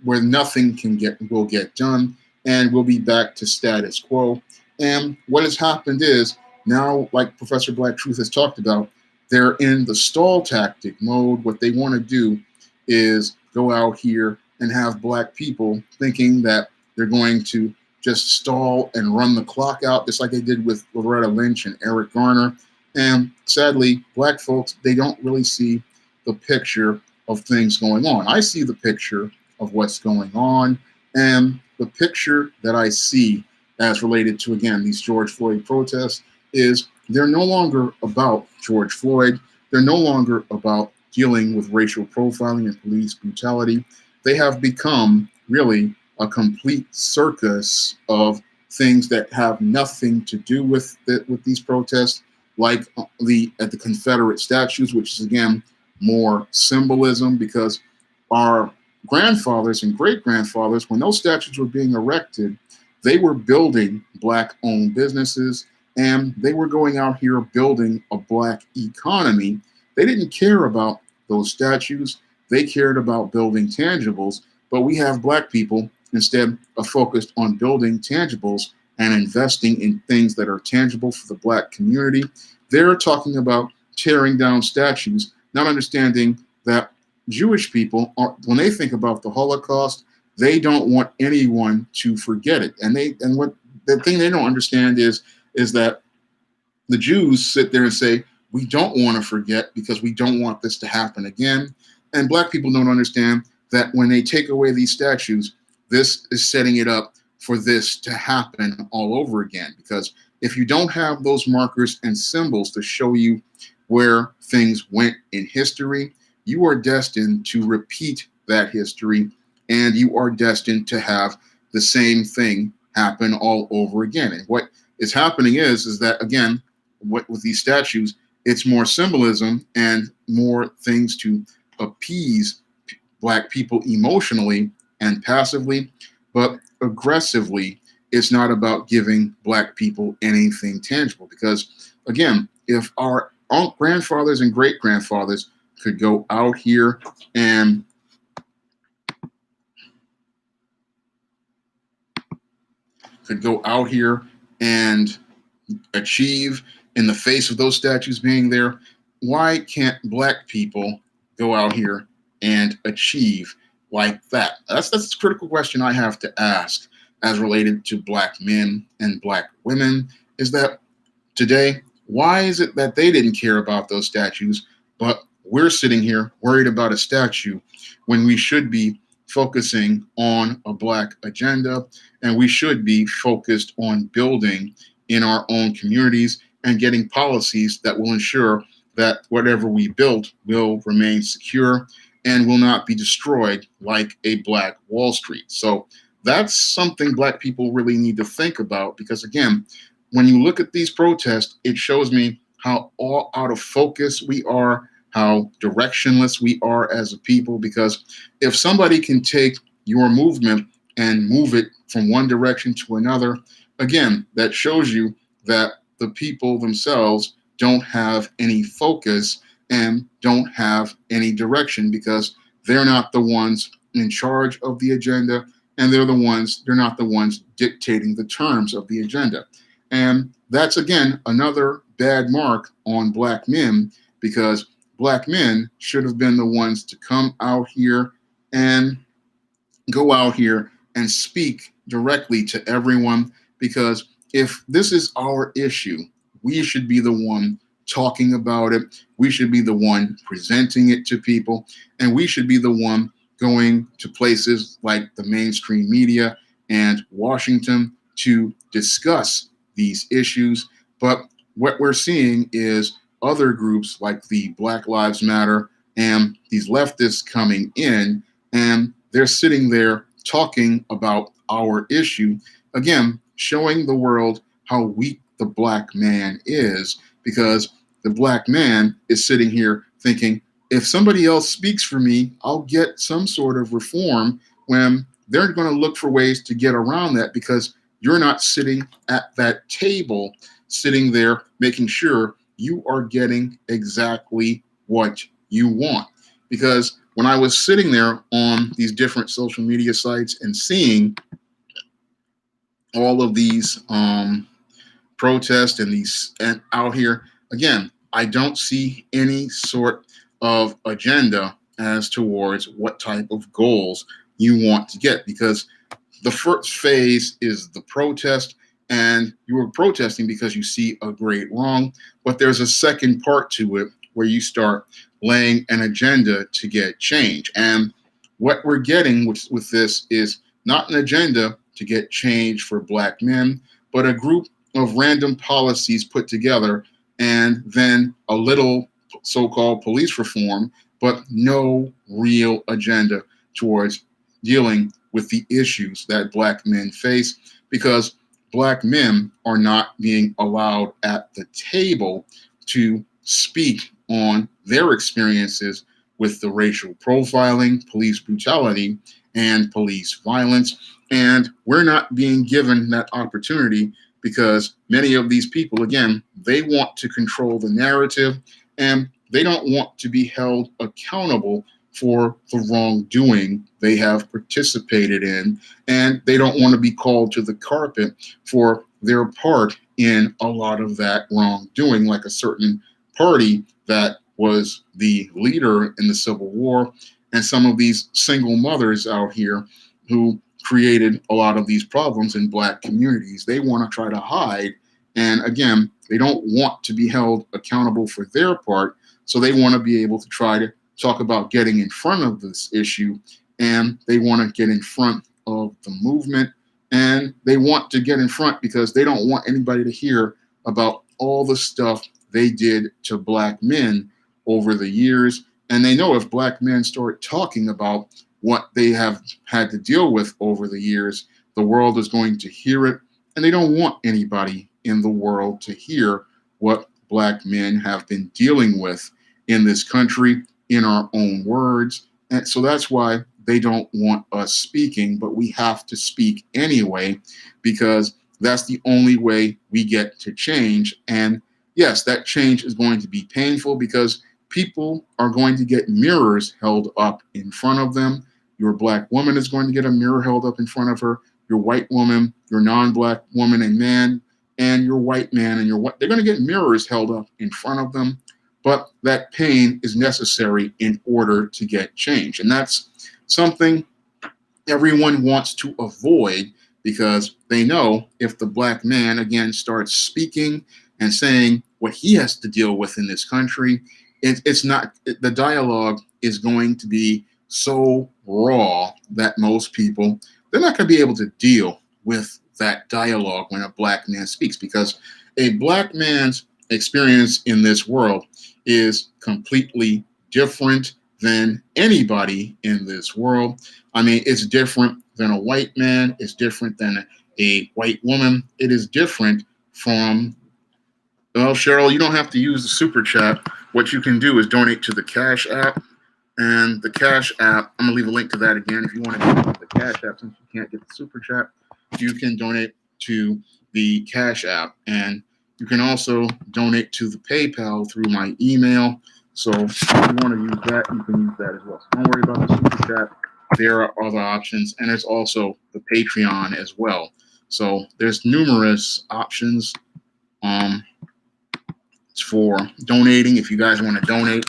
nothing will get done, and we'll be back to status quo. And what has happened is now, like Professor Black Truth has talked about, they're in the stall tactic mode. What they want to do is go out here and have black people thinking that they're going to just stall and run the clock out, just like they did with Loretta Lynch and Eric Garner. And sadly, black folks, they don't really see the picture of things going on. I see the picture of what's going on, and the picture that I see as related to, again, these George Floyd protests is they're no longer about George Floyd. They're no longer about dealing with racial profiling and police brutality. They have become really a complete circus of things that have nothing to do with these protests, like at the Confederate statues, which is again more symbolism, because our grandfathers and great grandfathers, when those statues were being erected, they were building black-owned businesses, and they were going out here building a black economy. They didn't care about those statues. They cared about building tangibles. But we have black people instead of focused on building tangibles and investing in things that are tangible for the black community. They're talking about tearing down statues, not understanding that Jewish people, when they think about the Holocaust, they don't want anyone to forget it. And what the thing they don't understand is that the Jews sit there and say, we don't want to forget because we don't want this to happen again. And black people don't understand that when they take away these statues, this is setting it up for this to happen all over again. Because if you don't have those markers and symbols to show you where things went in history, you are destined to repeat that history, and you are destined to have the same thing happen all over again. And what is happening is that, again, with these statues, it's more symbolism and more things to appease black people emotionally and passively, but aggressively, it's not about giving black people anything tangible. Because again, if our grandfathers and great grandfathers could go out here and achieve in the face of those statues being there, why can't black people go out here and achieve like that? That's a critical question I have to ask as related to black men and black women, is that today, why is it that they didn't care about those statues, but we're sitting here worried about a statue when we should be focusing on a black agenda, and we should be focused on building in our own communities and getting policies that will ensure that whatever we build will remain secure and will not be destroyed like a Black Wall Street. So that's something black people really need to think about, because again, when you look at these protests, it shows me how all out of focus we are, how directionless we are as a people. Because if somebody can take your movement and move it from one direction to another, again, that shows you that the people themselves don't have any focus and don't have any direction, because they're not the ones in charge of the agenda, and they're not the ones dictating the terms of the agenda. And that's, again, another bad mark on black men, because black men should have been the ones to come out here and go out here and speak directly to everyone. Because if this is our issue, we should be the one talking about it. We should be the one presenting it to people, and we should be the one going to places like the mainstream media and Washington to discuss these issues. But what we're seeing is other groups like the Black Lives Matter and these leftists coming in, and they're sitting there talking about our issue, again, showing the world how weak the black man is, because the black man is sitting here thinking, if somebody else speaks for me, I'll get some sort of reform, when they're going to look for ways to get around that, because you're not sitting at that table sitting there making sure you are getting exactly what you want. Because when I was sitting there on these different social media sites and seeing all of these protests and these and out here, again, I don't see any sort of agenda as towards what type of goals you want to get, because the first phase is the protest, and you are protesting because you see a great wrong. But there's a second part to it where you start laying an agenda to get change. And what we're getting with this is not an agenda to get change for Black men, but a group of random policies put together, and then a little so-called police reform, but no real agenda towards dealing with the issues that Black men face, because Black men are not being allowed at the table to speak on their experiences with the racial profiling, police brutality, and police violence. And we're not being given that opportunity because many of these people, again, they want to control the narrative, and they don't want to be held accountable for the wrongdoing they have participated in, and they don't want to be called to the carpet for their part in a lot of that wrongdoing, like a certain party that was the leader in the Civil War, and some of these single mothers out here who created a lot of these problems in Black communities. They want to try to hide, and again, they don't want to be held accountable for their part, so they want to be able to try to talk about getting in front of this issue, and they want to get in front of the movement, and they want to get in front because they don't want anybody to hear about all the stuff they did to Black men over the years. And they know if Black men start talking about what they have had to deal with over the years, the world is going to hear it, and they don't want anybody in the world to hear what Black men have been dealing with in this country, in our own words. And so that's why they don't want us speaking, but we have to speak anyway, because that's the only way we get to change. And yes, that change is going to be painful because people are going to get mirrors held up in front of them. Your Black woman is going to get a mirror held up in front of her. Your white woman, your non-Black woman and man, and your white man and your white, they're going to get mirrors held up in front of them. But that pain is necessary in order to get change. And that's something everyone wants to avoid, because they know if the Black man, again, starts speaking and saying what he has to deal with in this country, it's not, the dialogue is going to be so raw that most people, they're not going to be able to deal with that dialogue when a Black man speaks, because a Black man's experience in this world is completely different than anybody in this world. I mean, it's different than a white man. It's different than a white woman. It is different from, well, Cheryl, you don't have to use the super chat. What you can do is donate to the Cash App. And the Cash App, I'm going to leave a link to that again. If you want to get to the Cash App, since you can't get the super chat, you can donate to the Cash App. And you can also donate to the PayPal through my email. So if you want to use that, you can use that as well. So don't worry about the super chat. There are other options. And there's also the Patreon as well. So there's numerous options for donating if you guys want to donate.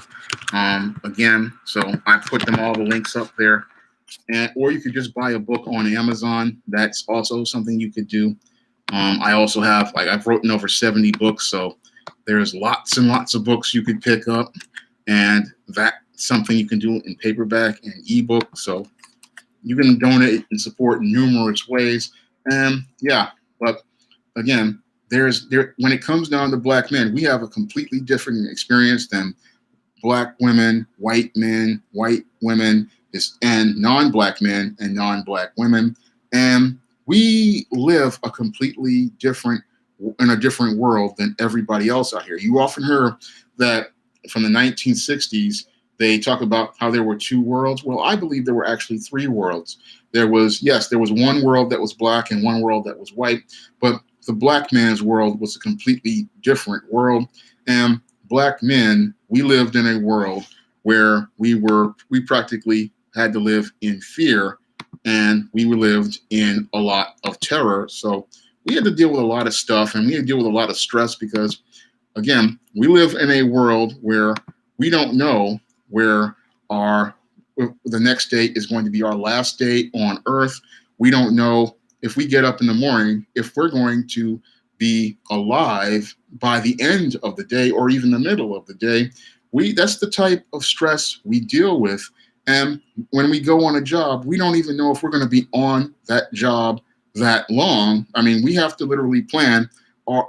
Again, so I put them all the links up there. And or you could just buy a book on Amazon. That's also something you could do. I also have, like, I've written over 70 books, so there's lots and lots of books you could pick up, and that's something you can do in paperback and ebook. So you can donate and support in numerous ways. And yeah, but again, when it comes down to Black men, we have a completely different experience than Black women, white men, white women, and non-Black men and non-Black women. And we live in a different world than everybody else out here. You often hear that from the 1960s, they talk about how there were two worlds. Well, I believe there were actually three worlds. There was one world that was Black and one world that was white, but the black man's world was a completely different world. And black men, we lived in a world where we practically had to live in fear, and we lived in a lot of terror. So we had to deal with a lot of stuff, and we had to deal with a lot of stress because, again, we live in a world where we don't know where the next day is going to be our last day on Earth. We don't know if we get up in the morning, if we're going to be alive by the end of the day or even the middle of the day. That's the type of stress we deal with. And when we go on a job, we don't even know if we're going to be on that job that long. I mean, we have to literally plan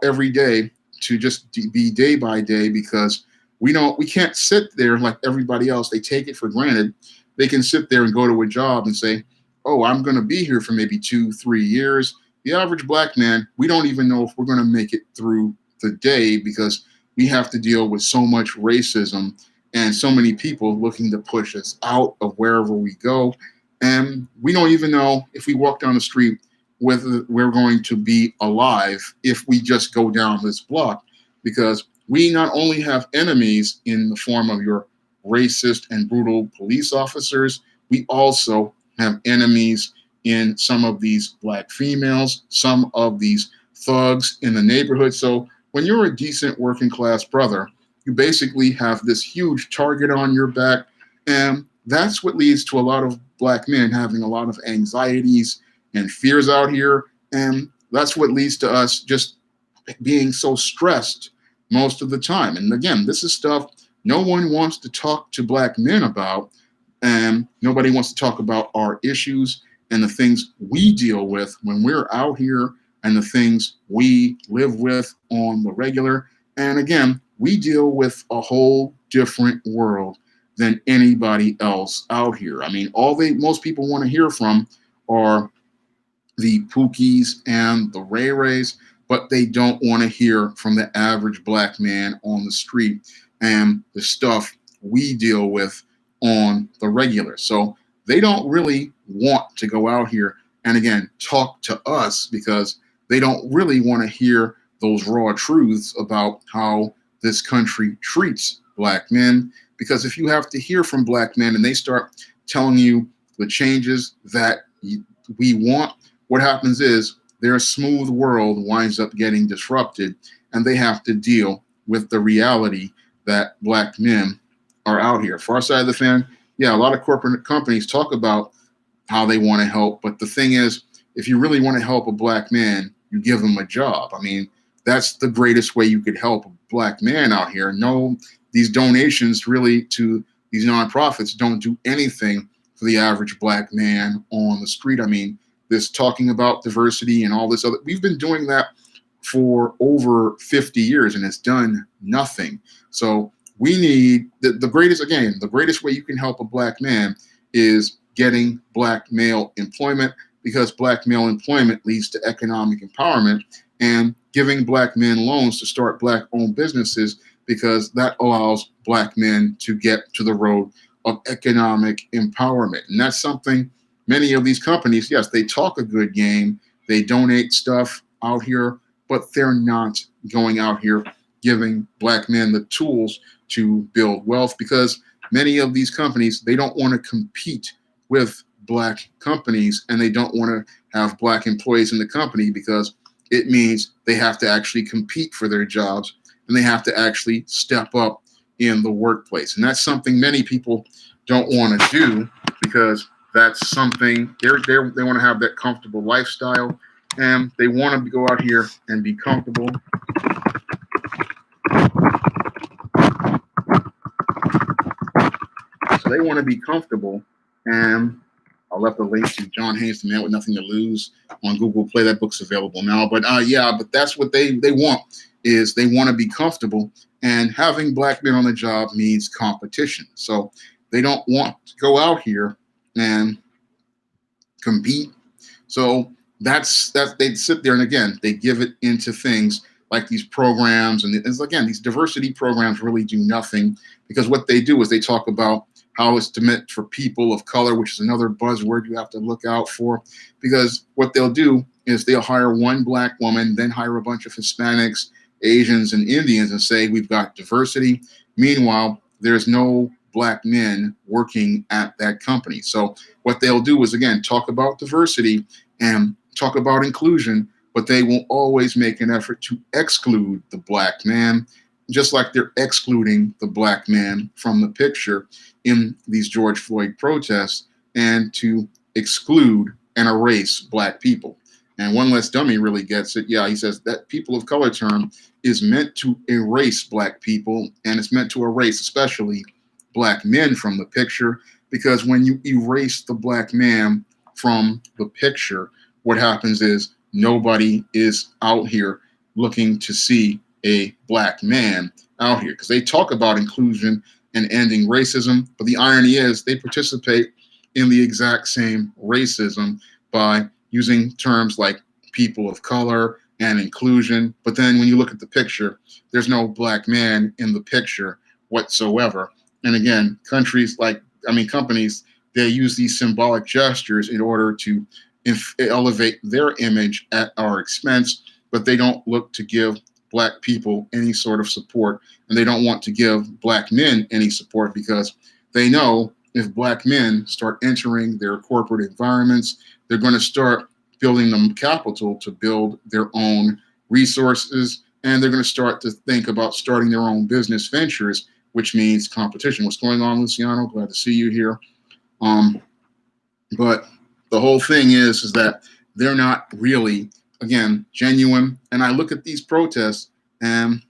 every day to just be day by day, because we can't sit there like everybody else. They take it for granted. They can sit there and go to a job and say, oh, I'm going to be here for maybe 2-3 years. The average black man, we don't even know if we're going to make it through the day, because we have to deal with so much racism and so many people looking to push us out of wherever we go. And we don't even know if we walk down the street whether we're going to be alive if we just go down this block, because we not only have enemies in the form of your racist and brutal police officers, we also have enemies in some of these black females, some of these thugs in the neighborhood. So when you're a decent working class brother, you basically have this huge target on your back. And that's what leads to a lot of black men having a lot of anxieties and fears out here. And that's what leads to us just being so stressed most of the time. And again, this is stuff no one wants to talk to black men about. And nobody wants to talk about our issues and the things we deal with when we're out here and the things we live with on the regular. And again, we deal with a whole different world than anybody else out here. I mean, most people want to hear from are the Pookies and the Ray Rays, but they don't want to hear from the average black man on the street and the stuff we deal with on the regular. So they don't really want to go out here and, again, talk to us, because they don't really want to hear those raw truths about how this country treats black men. Because if you have to hear from black men and they start telling you the changes that we want, what happens is their smooth world winds up getting disrupted, and they have to deal with the reality that black men are out here. Far side of the fan, yeah, a lot of corporate companies talk about how they want to help, but the thing is, if you really want to help a black man, you give him a job. I mean, that's the greatest way you could help a black man out here. No, these donations really to these nonprofits don't do anything for the average black man on the street. I mean, this talking about diversity and all this other, we've been doing that for over 50 years and it's done nothing. So we need the greatest way you can help a black man is getting black male employment, because black male employment leads to economic empowerment, and giving black men loans to start black owned businesses, because that allows black men to get to the road of economic empowerment. And that's something many of these companies, yes, they talk a good game, they donate stuff out here, but they're not going out here giving black men the tools to build wealth, because many of these companies, they don't want to compete with black companies, and they don't want to have black employees in the company, because it means they have to actually compete for their jobs and they have to actually step up in the workplace. And that's something many people don't want to do, because that's something they want to have that comfortable lifestyle, and they want to go out here and be comfortable. So they want to be comfortable, and I left a link to John Haynes, The Man with Nothing to Lose, on Google Play. That book's available now. But but that's what they want, is they want to be comfortable, and having black men on the job means competition. So they don't want to go out here and compete. So that's they sit there, and again, they give it into things like these programs, and again, these diversity programs really do nothing, because what they do is they talk about how it's meant for people of color, which is another buzzword you have to look out for, because what they'll do is they'll hire one black woman, then hire a bunch of Hispanics, Asians, and Indians and say, we've got diversity. Meanwhile, there's no black men working at that company. So what they'll do is, again, talk about diversity and talk about inclusion, but they will always make an effort to exclude the black man, just like they're excluding the black man from the picture in these George Floyd protests, and to exclude and erase black people. And One Less Dummy really gets it. Yeah, he says that people of color term is meant to erase black people, and it's meant to erase especially black men from the picture, because when you erase the black man from the picture, what happens is nobody is out here looking to see a black man out here, because they talk about inclusion and ending racism, but the irony is they participate in the exact same racism by using terms like people of color and inclusion. But then when you look at the picture, there's no black man in the picture whatsoever. And again, companies, they use these symbolic gestures in order to elevate their image at our expense, but they don't look to give black people any sort of support, and they don't want to give black men any support, because they know if black men start entering their corporate environments, they're going to start building them capital to build their own resources, and they're going to start to think about starting their own business ventures, which means competition. What's going on, Luciano? Glad to see you here. But the whole thing is that they're not really, again, genuine. And I look at these protests, and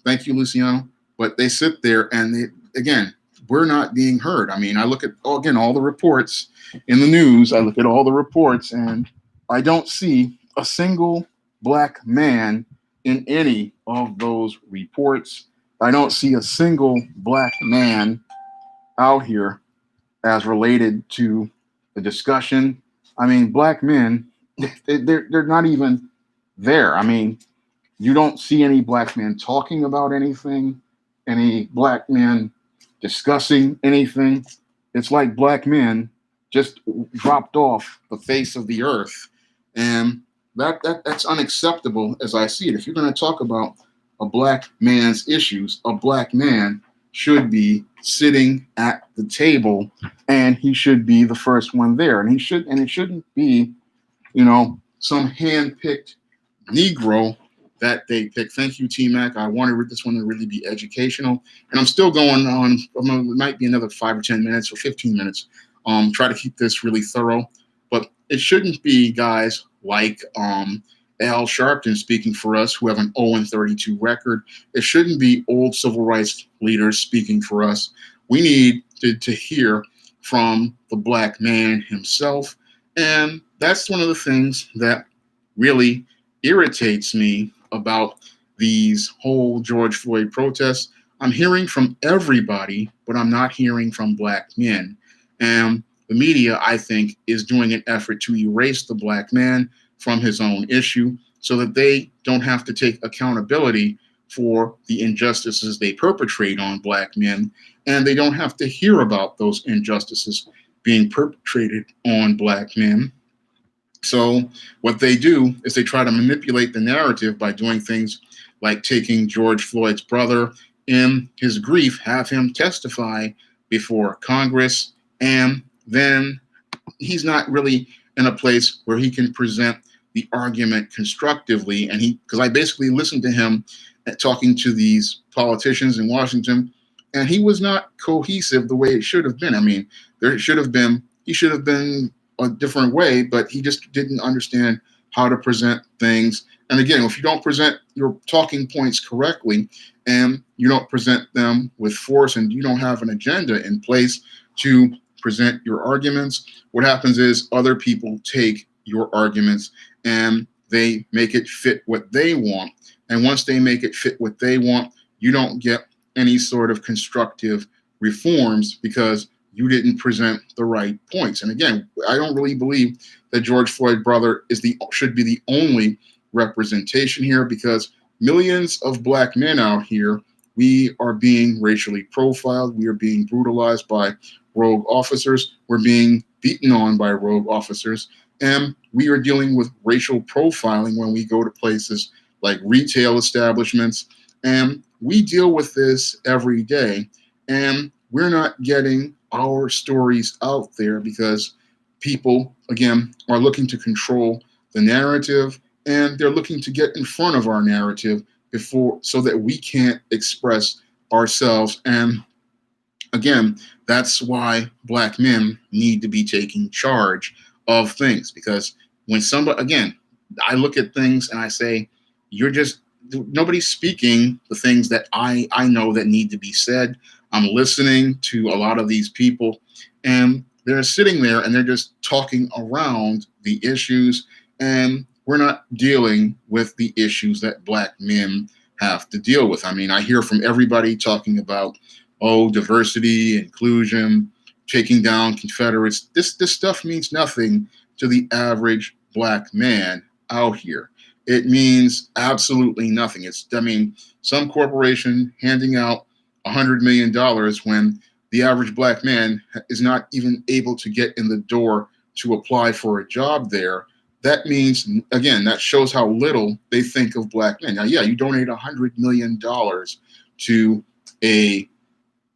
thank you, Luciano, but they sit there and again, we're not being heard. I mean, I look at, again, all the reports in the news. I look at all the reports, and I don't see a single black man in any of those reports. I don't see a single black man out here as related to the discussion. I mean, black men, they're not even there. I mean, you don't see any black men talking about anything, any black men discussing anything. It's like black men just dropped off the face of the earth. And that's unacceptable as I see it. If you're going to talk about a black man's issues, a black man should be sitting at the table, and he should be the first one there. And it shouldn't be, some hand-picked Negro that they pick. Thank you, T-Mac. I wanted this one to really be educational. And I'm still going on. It might be another 5 or 10 minutes or 15 minutes. Try to keep this really thorough. But it shouldn't be guys like Al Sharpton speaking for us, who have an 0-32 record. It shouldn't be old civil rights leaders speaking for us. We need to hear from the black man himself. And that's one of the things that really irritates me about these whole George Floyd protests. I'm hearing from everybody, but I'm not hearing from black men. And the media, I think, is doing an effort to erase the black man from his own issue so that they don't have to take accountability for the injustices they perpetrate on black men, and they don't have to hear about those injustices being perpetrated on black men. So what they do is they try to manipulate the narrative by doing things like taking George Floyd's brother in his grief, have him testify before Congress, and then he's not really in a place where he can present the argument constructively. And because I basically listened to him talking to these politicians in Washington, and he was not cohesive the way it should have been. I mean, he should have been a different way, but he just didn't understand how to present things. And again, if you don't present your talking points correctly, and you don't present them with force, and you don't have an agenda in place to present your arguments, what happens is other people take your arguments and they make it fit what they want. And once they make it fit what they want, you don't get any sort of constructive reforms because you didn't present the right points. And again, I don't really believe that George Floyd brother should be the only representation here, because millions of black men out here, we are being racially profiled. We are being brutalized by rogue officers. We're being beaten on by rogue officers. And we are dealing with racial profiling when we go to places like retail establishments. And we deal with this every day. And we're not getting our stories out there because people, again, are looking to control the narrative, and they're looking to get in front of our narrative before so that we can't express ourselves. And again, that's why Black men need to be taking charge of things, because when somebody, again, I look at things and I say, you're just, nobody's speaking the things that I know that need to be said. I'm listening to a lot of these people, and they're sitting there and they're just talking around the issues, and we're not dealing with the issues that Black men have to deal with. I mean, I hear from everybody talking about, oh, diversity, inclusion, taking down Confederates. This stuff means nothing to the average Black man out here. It means absolutely nothing. It's, I mean, some corporation handing out $100 million when the average Black man is not even able to get in the door to apply for a job there. That means, again, that shows how little they think of Black men. Now, yeah, you donate $100 million to a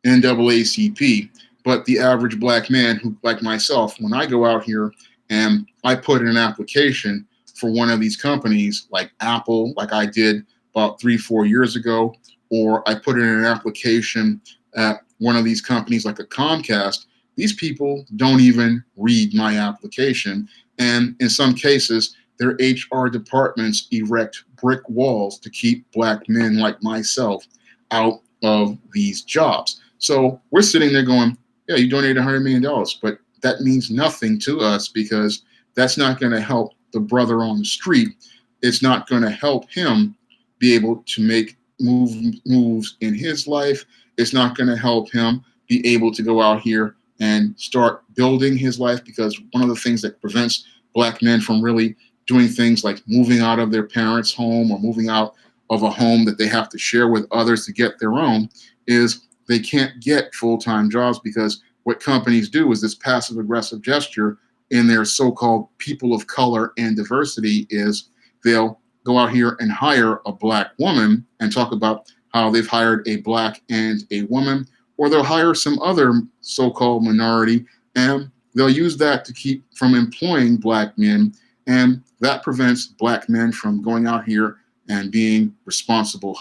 NAACP, but the average Black man who, like myself, when I go out here and I put in an application for one of these companies like Apple, like I did about 3-4 years ago, or I put in an application at one of these companies like a Comcast, these people don't even read my application. And in some cases, their HR departments erect brick walls to keep Black men like myself out of these jobs. So we're sitting there going, yeah, you donated $100 million, but that means nothing to us because that's not going to help the brother on the street. It's not going to help him be able to make moves in his life. It's not going to help him be able to go out here and start building his life, because one of the things that prevents Black men from really doing things like moving out of their parents' home or moving out of a home that they have to share with others to get their own is they can't get full-time jobs, because what companies do is this passive-aggressive gesture in their so-called people of color and diversity is they'll go out here and hire a Black woman and talk about how they've hired a Black and a woman, or they'll hire some other so-called minority, and they'll use that to keep from employing Black men, and that prevents Black men from going out here and being responsible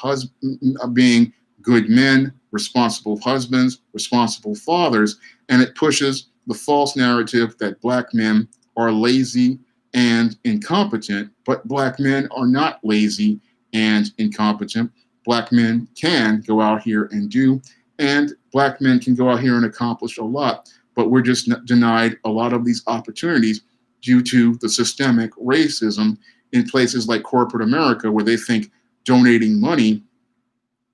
being good men, responsible husbands, responsible fathers, and it pushes the false narrative that Black men are lazy and incompetent, but Black men are not lazy and incompetent. Black men can go out here and do, and Black men can go out here and accomplish a lot, but we're just denied a lot of these opportunities due to the systemic racism in places like corporate America, where they think donating money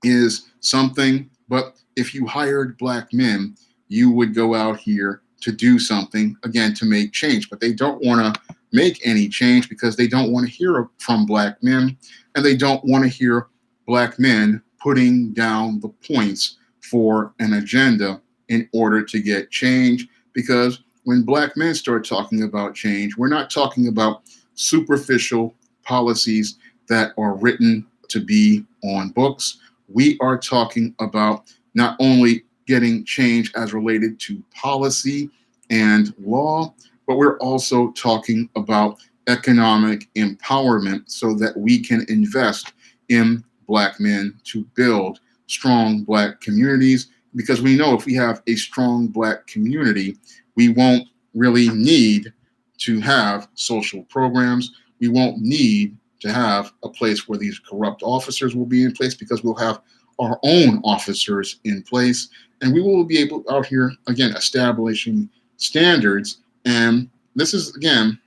is something, but if you hired Black men, you would go out here to do something, again, to make change. But they don't want to make any change because they don't want to hear from Black men, and they don't want to hear Black men putting down the points for an agenda in order to get change. Because when Black men start talking about change, we're not talking about superficial policies that are written to be on books. We are talking about not only getting change as related to policy and law, but we're also talking about economic empowerment so that we can invest in Black men to build strong Black communities. Because we know if we have a strong Black community, we won't really need to have social programs. We won't need to have a place where these corrupt officers will be in place, because we'll have our own officers in place, and we will be able out here, again, establishing standards. And this is, again,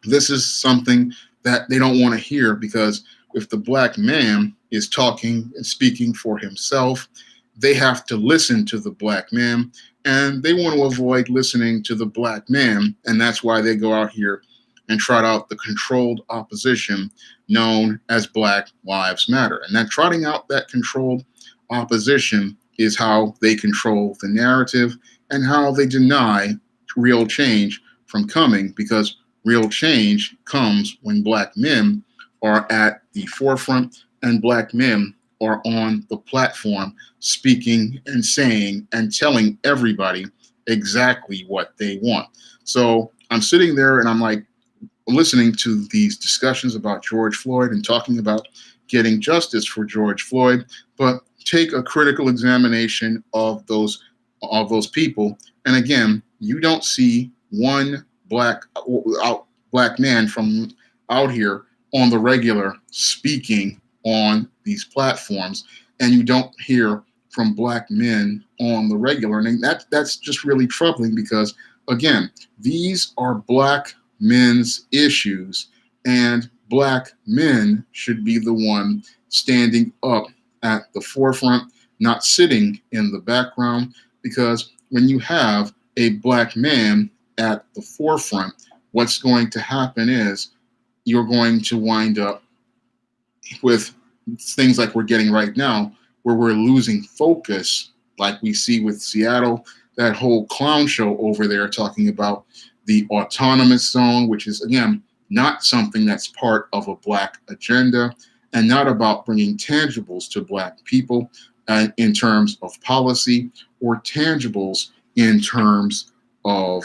this is something that they don't want to hear, because if the Black man is talking and speaking for himself, they have to listen to the Black man, and they want to avoid listening to the Black man. And that's why they go out here and trot out the controlled opposition known as Black Lives Matter. And that trotting out that controlled opposition is how they control the narrative and how they deny real change from coming. Because real change comes when black men are at the forefront and black men are on the platform speaking and saying and telling everybody exactly what they want. So I'm sitting there and I'm like listening to these discussions about George Floyd and talking about getting justice for George Floyd, but take a critical examination of those people. And again, you don't see one black man from out here on the regular speaking on these platforms, and you don't hear from black men on the regular, and that's just really troubling because again, these are black men's issues, and black men should be the one standing up at the forefront, not sitting in the background. Because when you have a black man at the forefront, what's going to happen is you're going to wind up with things like we're getting right now, where we're losing focus, like we see with Seattle, that whole clown show over there talking about the autonomous zone, which is, again, not something that's part of a black agenda and not about bringing tangibles to black people in terms of policy or tangibles in terms of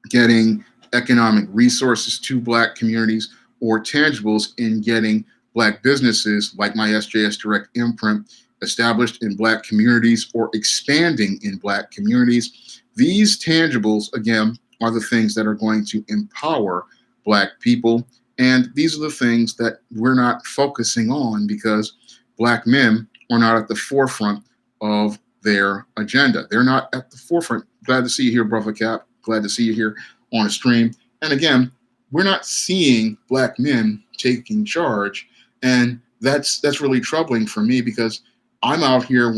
getting economic resources to black communities or tangibles in getting black businesses like my SJS Direct imprint established in black communities or expanding in black communities. These tangibles, again, are the things that are going to empower black people. And these are the things that we're not focusing on because black men are not at the forefront of their agenda. They're not at the forefront. Glad to see you here, Brother Cap. Glad to see you here on a stream. And again, we're not seeing black men taking charge. And that's really troubling for me because I'm out here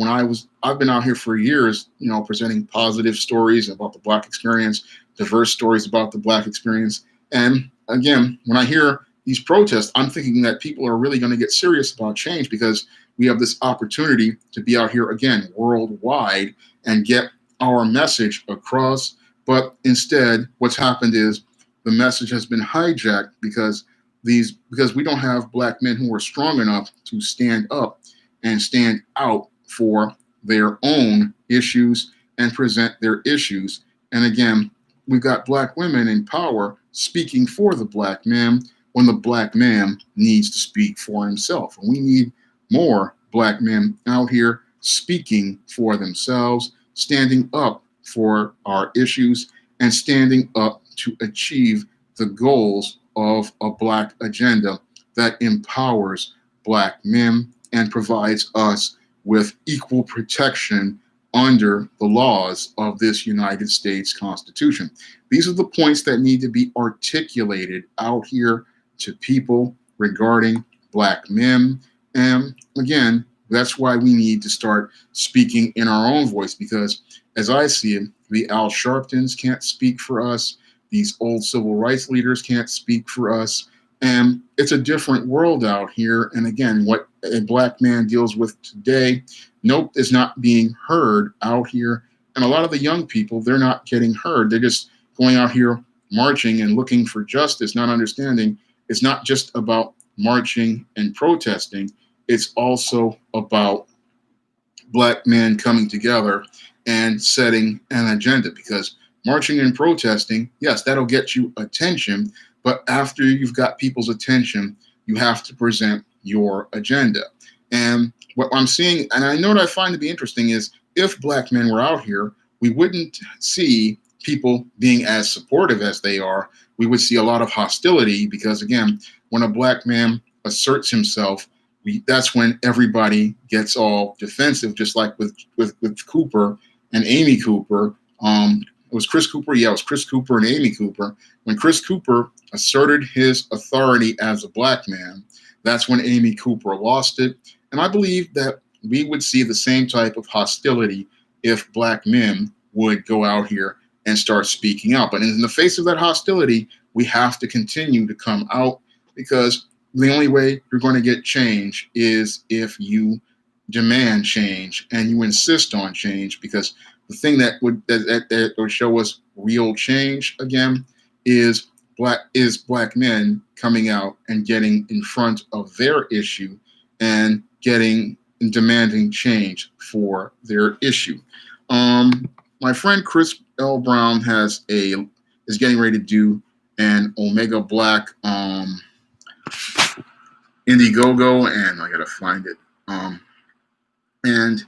I've been out here for years, presenting positive stories about the black experience, diverse stories about the black experience. And again, when I hear these protests, I'm thinking that people are really going to get serious about change because we have this opportunity to be out here again worldwide and get our message across. But instead, what's happened is the message has been hijacked because we don't have black men who are strong enough to stand up and stand out for their own issues and present their issues. And again, we've got black women in power speaking for the black man when the black man needs to speak for himself. And we need more black men out here speaking for themselves, standing up for our issues, and standing up to achieve the goals of a black agenda that empowers black men and provides us with equal protection under the laws of this United States Constitution. These are the points that need to be articulated out here to people regarding black men. And again, that's why we need to start speaking in our own voice because as I see it, the Al Sharptons can't speak for us. These old civil rights leaders can't speak for us. And it's a different world out here. And again, what a black man deals with today, is not being heard out here. And a lot of the young people, they're not getting heard. They're just going out here marching and looking for justice, not understanding it's not just about marching and protesting. It's also about black men coming together and setting an agenda because marching and protesting, yes, that'll get you attention. But after you've got people's attention, you have to present your agenda. And what I'm seeing, and I know what I find to be interesting is if black men were out here, we wouldn't see people being as supportive as they are. We would see a lot of hostility because, again, when a black man asserts himself, that's when everybody gets all defensive, just like with Cooper and Amy Cooper. It was Chris Cooper. Yeah, it was Chris Cooper and Amy Cooper. When Chris Cooper asserted his authority as a black man, that's when Amy Cooper lost it. And I believe that we would see the same type of hostility if black men would go out here and start speaking out. But in the face of that hostility, we have to continue to come out because the only way you're going to get change is if you demand change and you insist on change, because the thing that would show us real change again is black men coming out and getting in front of their issue and getting and demanding change for their issue. My friend Chris L. Brown is getting ready to do an Omega Black Indiegogo, and I gotta find it. And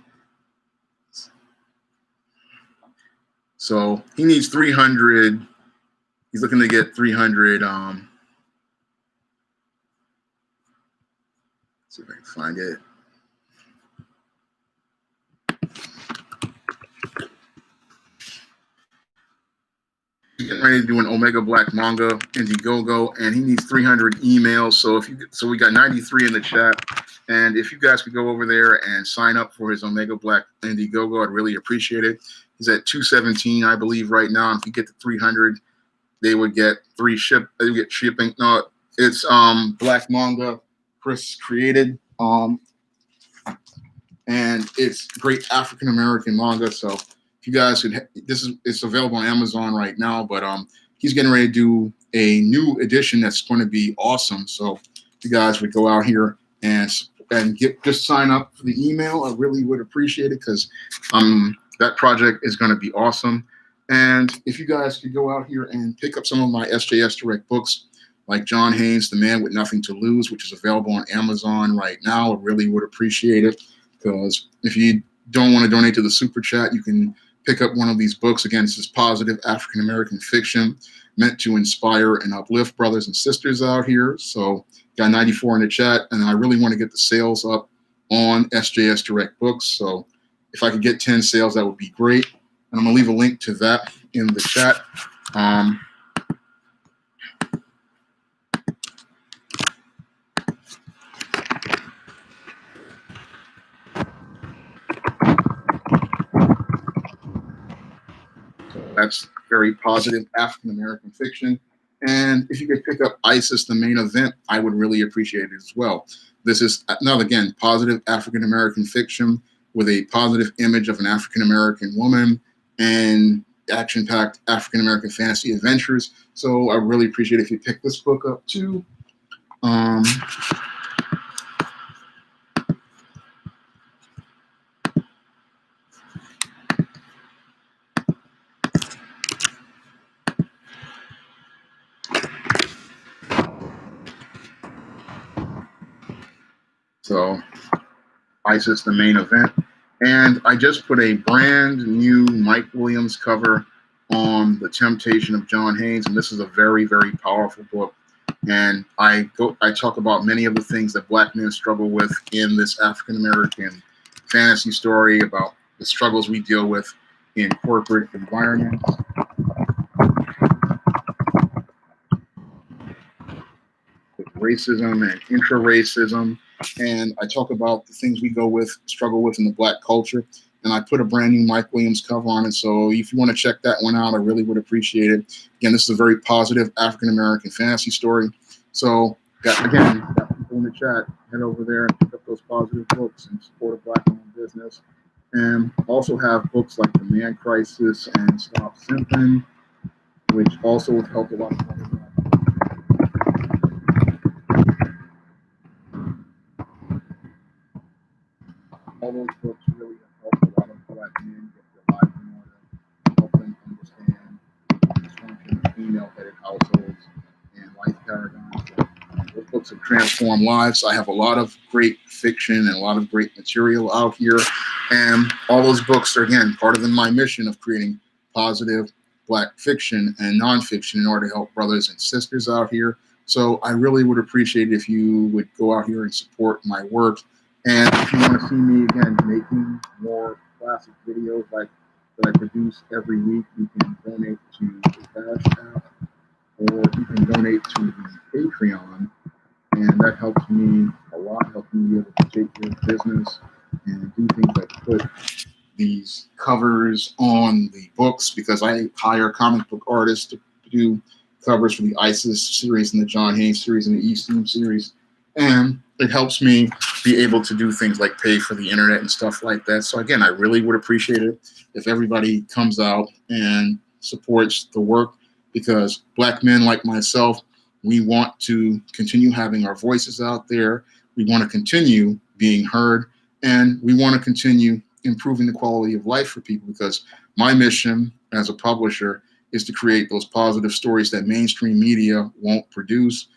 so he needs 300. He's looking to get 300. See if I can find it. He's getting ready to do an Omega Black manga Indiegogo, and he needs 300 emails. So we got 93 in the chat, and if you guys could go over there and sign up for his Omega Black Indiegogo, I'd really appreciate it. He's at 217, I believe, right now. And if you get to 300, they would get They would get shipping. No, it's Black manga Chris created, and it's great African American manga. So you guys could, it's available on Amazon right now, but he's getting ready to do a new edition that's going to be awesome. So you guys would go out here and just sign up for the email. I really would appreciate it, because that project is going to be awesome. And if you guys could go out here and pick up some of my SJS Direct books, like John Haynes, The Man with Nothing to Lose, which is available on Amazon right now, I really would appreciate it, because if you don't want to donate to the Super Chat, you can pick up one of these books. Again, this is positive African American fiction meant to inspire and uplift brothers and sisters out here. So got 94 in the chat, and I really want to get the sales up on SJS Direct Books. So if I could get 10 sales, that would be great. And I'm going to leave a link to that in the chat. That's very positive African American fiction. And if you could pick up ISIS, the main event, I would really appreciate it as well. This is, now again, positive African American fiction with a positive image of an African American woman and action-packed African American fantasy adventures. So I really appreciate it if you pick this book up too. So ISIS, the main event. And I just put a brand new Mike Williams cover on The Temptation of John Haynes. And this is a very, very powerful book. And I talk about many of the things that Black men struggle with in this African American fantasy story, about the struggles we deal with in corporate environments. With racism and intra-racism. And I talk about the things we struggle with in the Black culture. And I put a brand new Mike Williams cover on it. So if you want to check that one out, I really would appreciate it. Again, this is a very positive African-American fantasy story. So got people in the chat, head over there and pick up those positive books and support a Black-owned business. And also have books like The Man Crisis and Stop Simping, which also would help a lot of people. All those books really have helped a lot of Black men get their lives in order, help them understand dysfunction of female-headed households and life paradigms. Those books have transformed lives. I have a lot of great fiction and a lot of great material out here. And all those books are, again, part of my mission of creating positive Black fiction and nonfiction in order to help brothers and sisters out here. So I really would appreciate it if you would go out here and support my work. And if you want to see me, again, making more classic videos like that I produce every week, you can donate to the Cash App, or you can donate to the Patreon. And that helps me a lot, helps me be able to take care of business and do things like put these covers on the books, because I hire comic book artists to do covers for the ISIS series and the John Haynes series and the Eastern series. And it helps me be able to do things like pay for the internet and stuff like that. So again, I really would appreciate it if everybody comes out and supports the work, because Black men like myself, we want to continue having our voices out there. We want to continue being heard, and we want to continue improving the quality of life for people, because my mission as a publisher is to create those positive stories that mainstream media won't produce,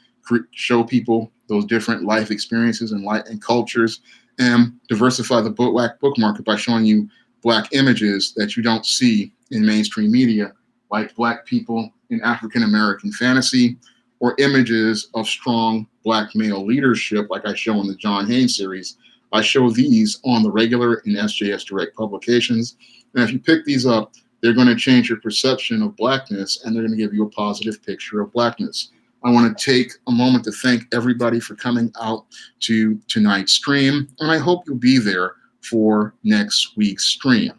show people those different life experiences and cultures, and diversify the Black book market by showing you Black images that you don't see in mainstream media, like Black people in African American fantasy, or images of strong Black male leadership, like I show in the John Haynes series. I show these on the regular in SJS Direct publications. And if you pick these up, they're going to change your perception of Blackness, and they're going to give you a positive picture of Blackness. I want to take a moment to thank everybody for coming out to tonight's stream, and I hope you'll be there for next week's stream.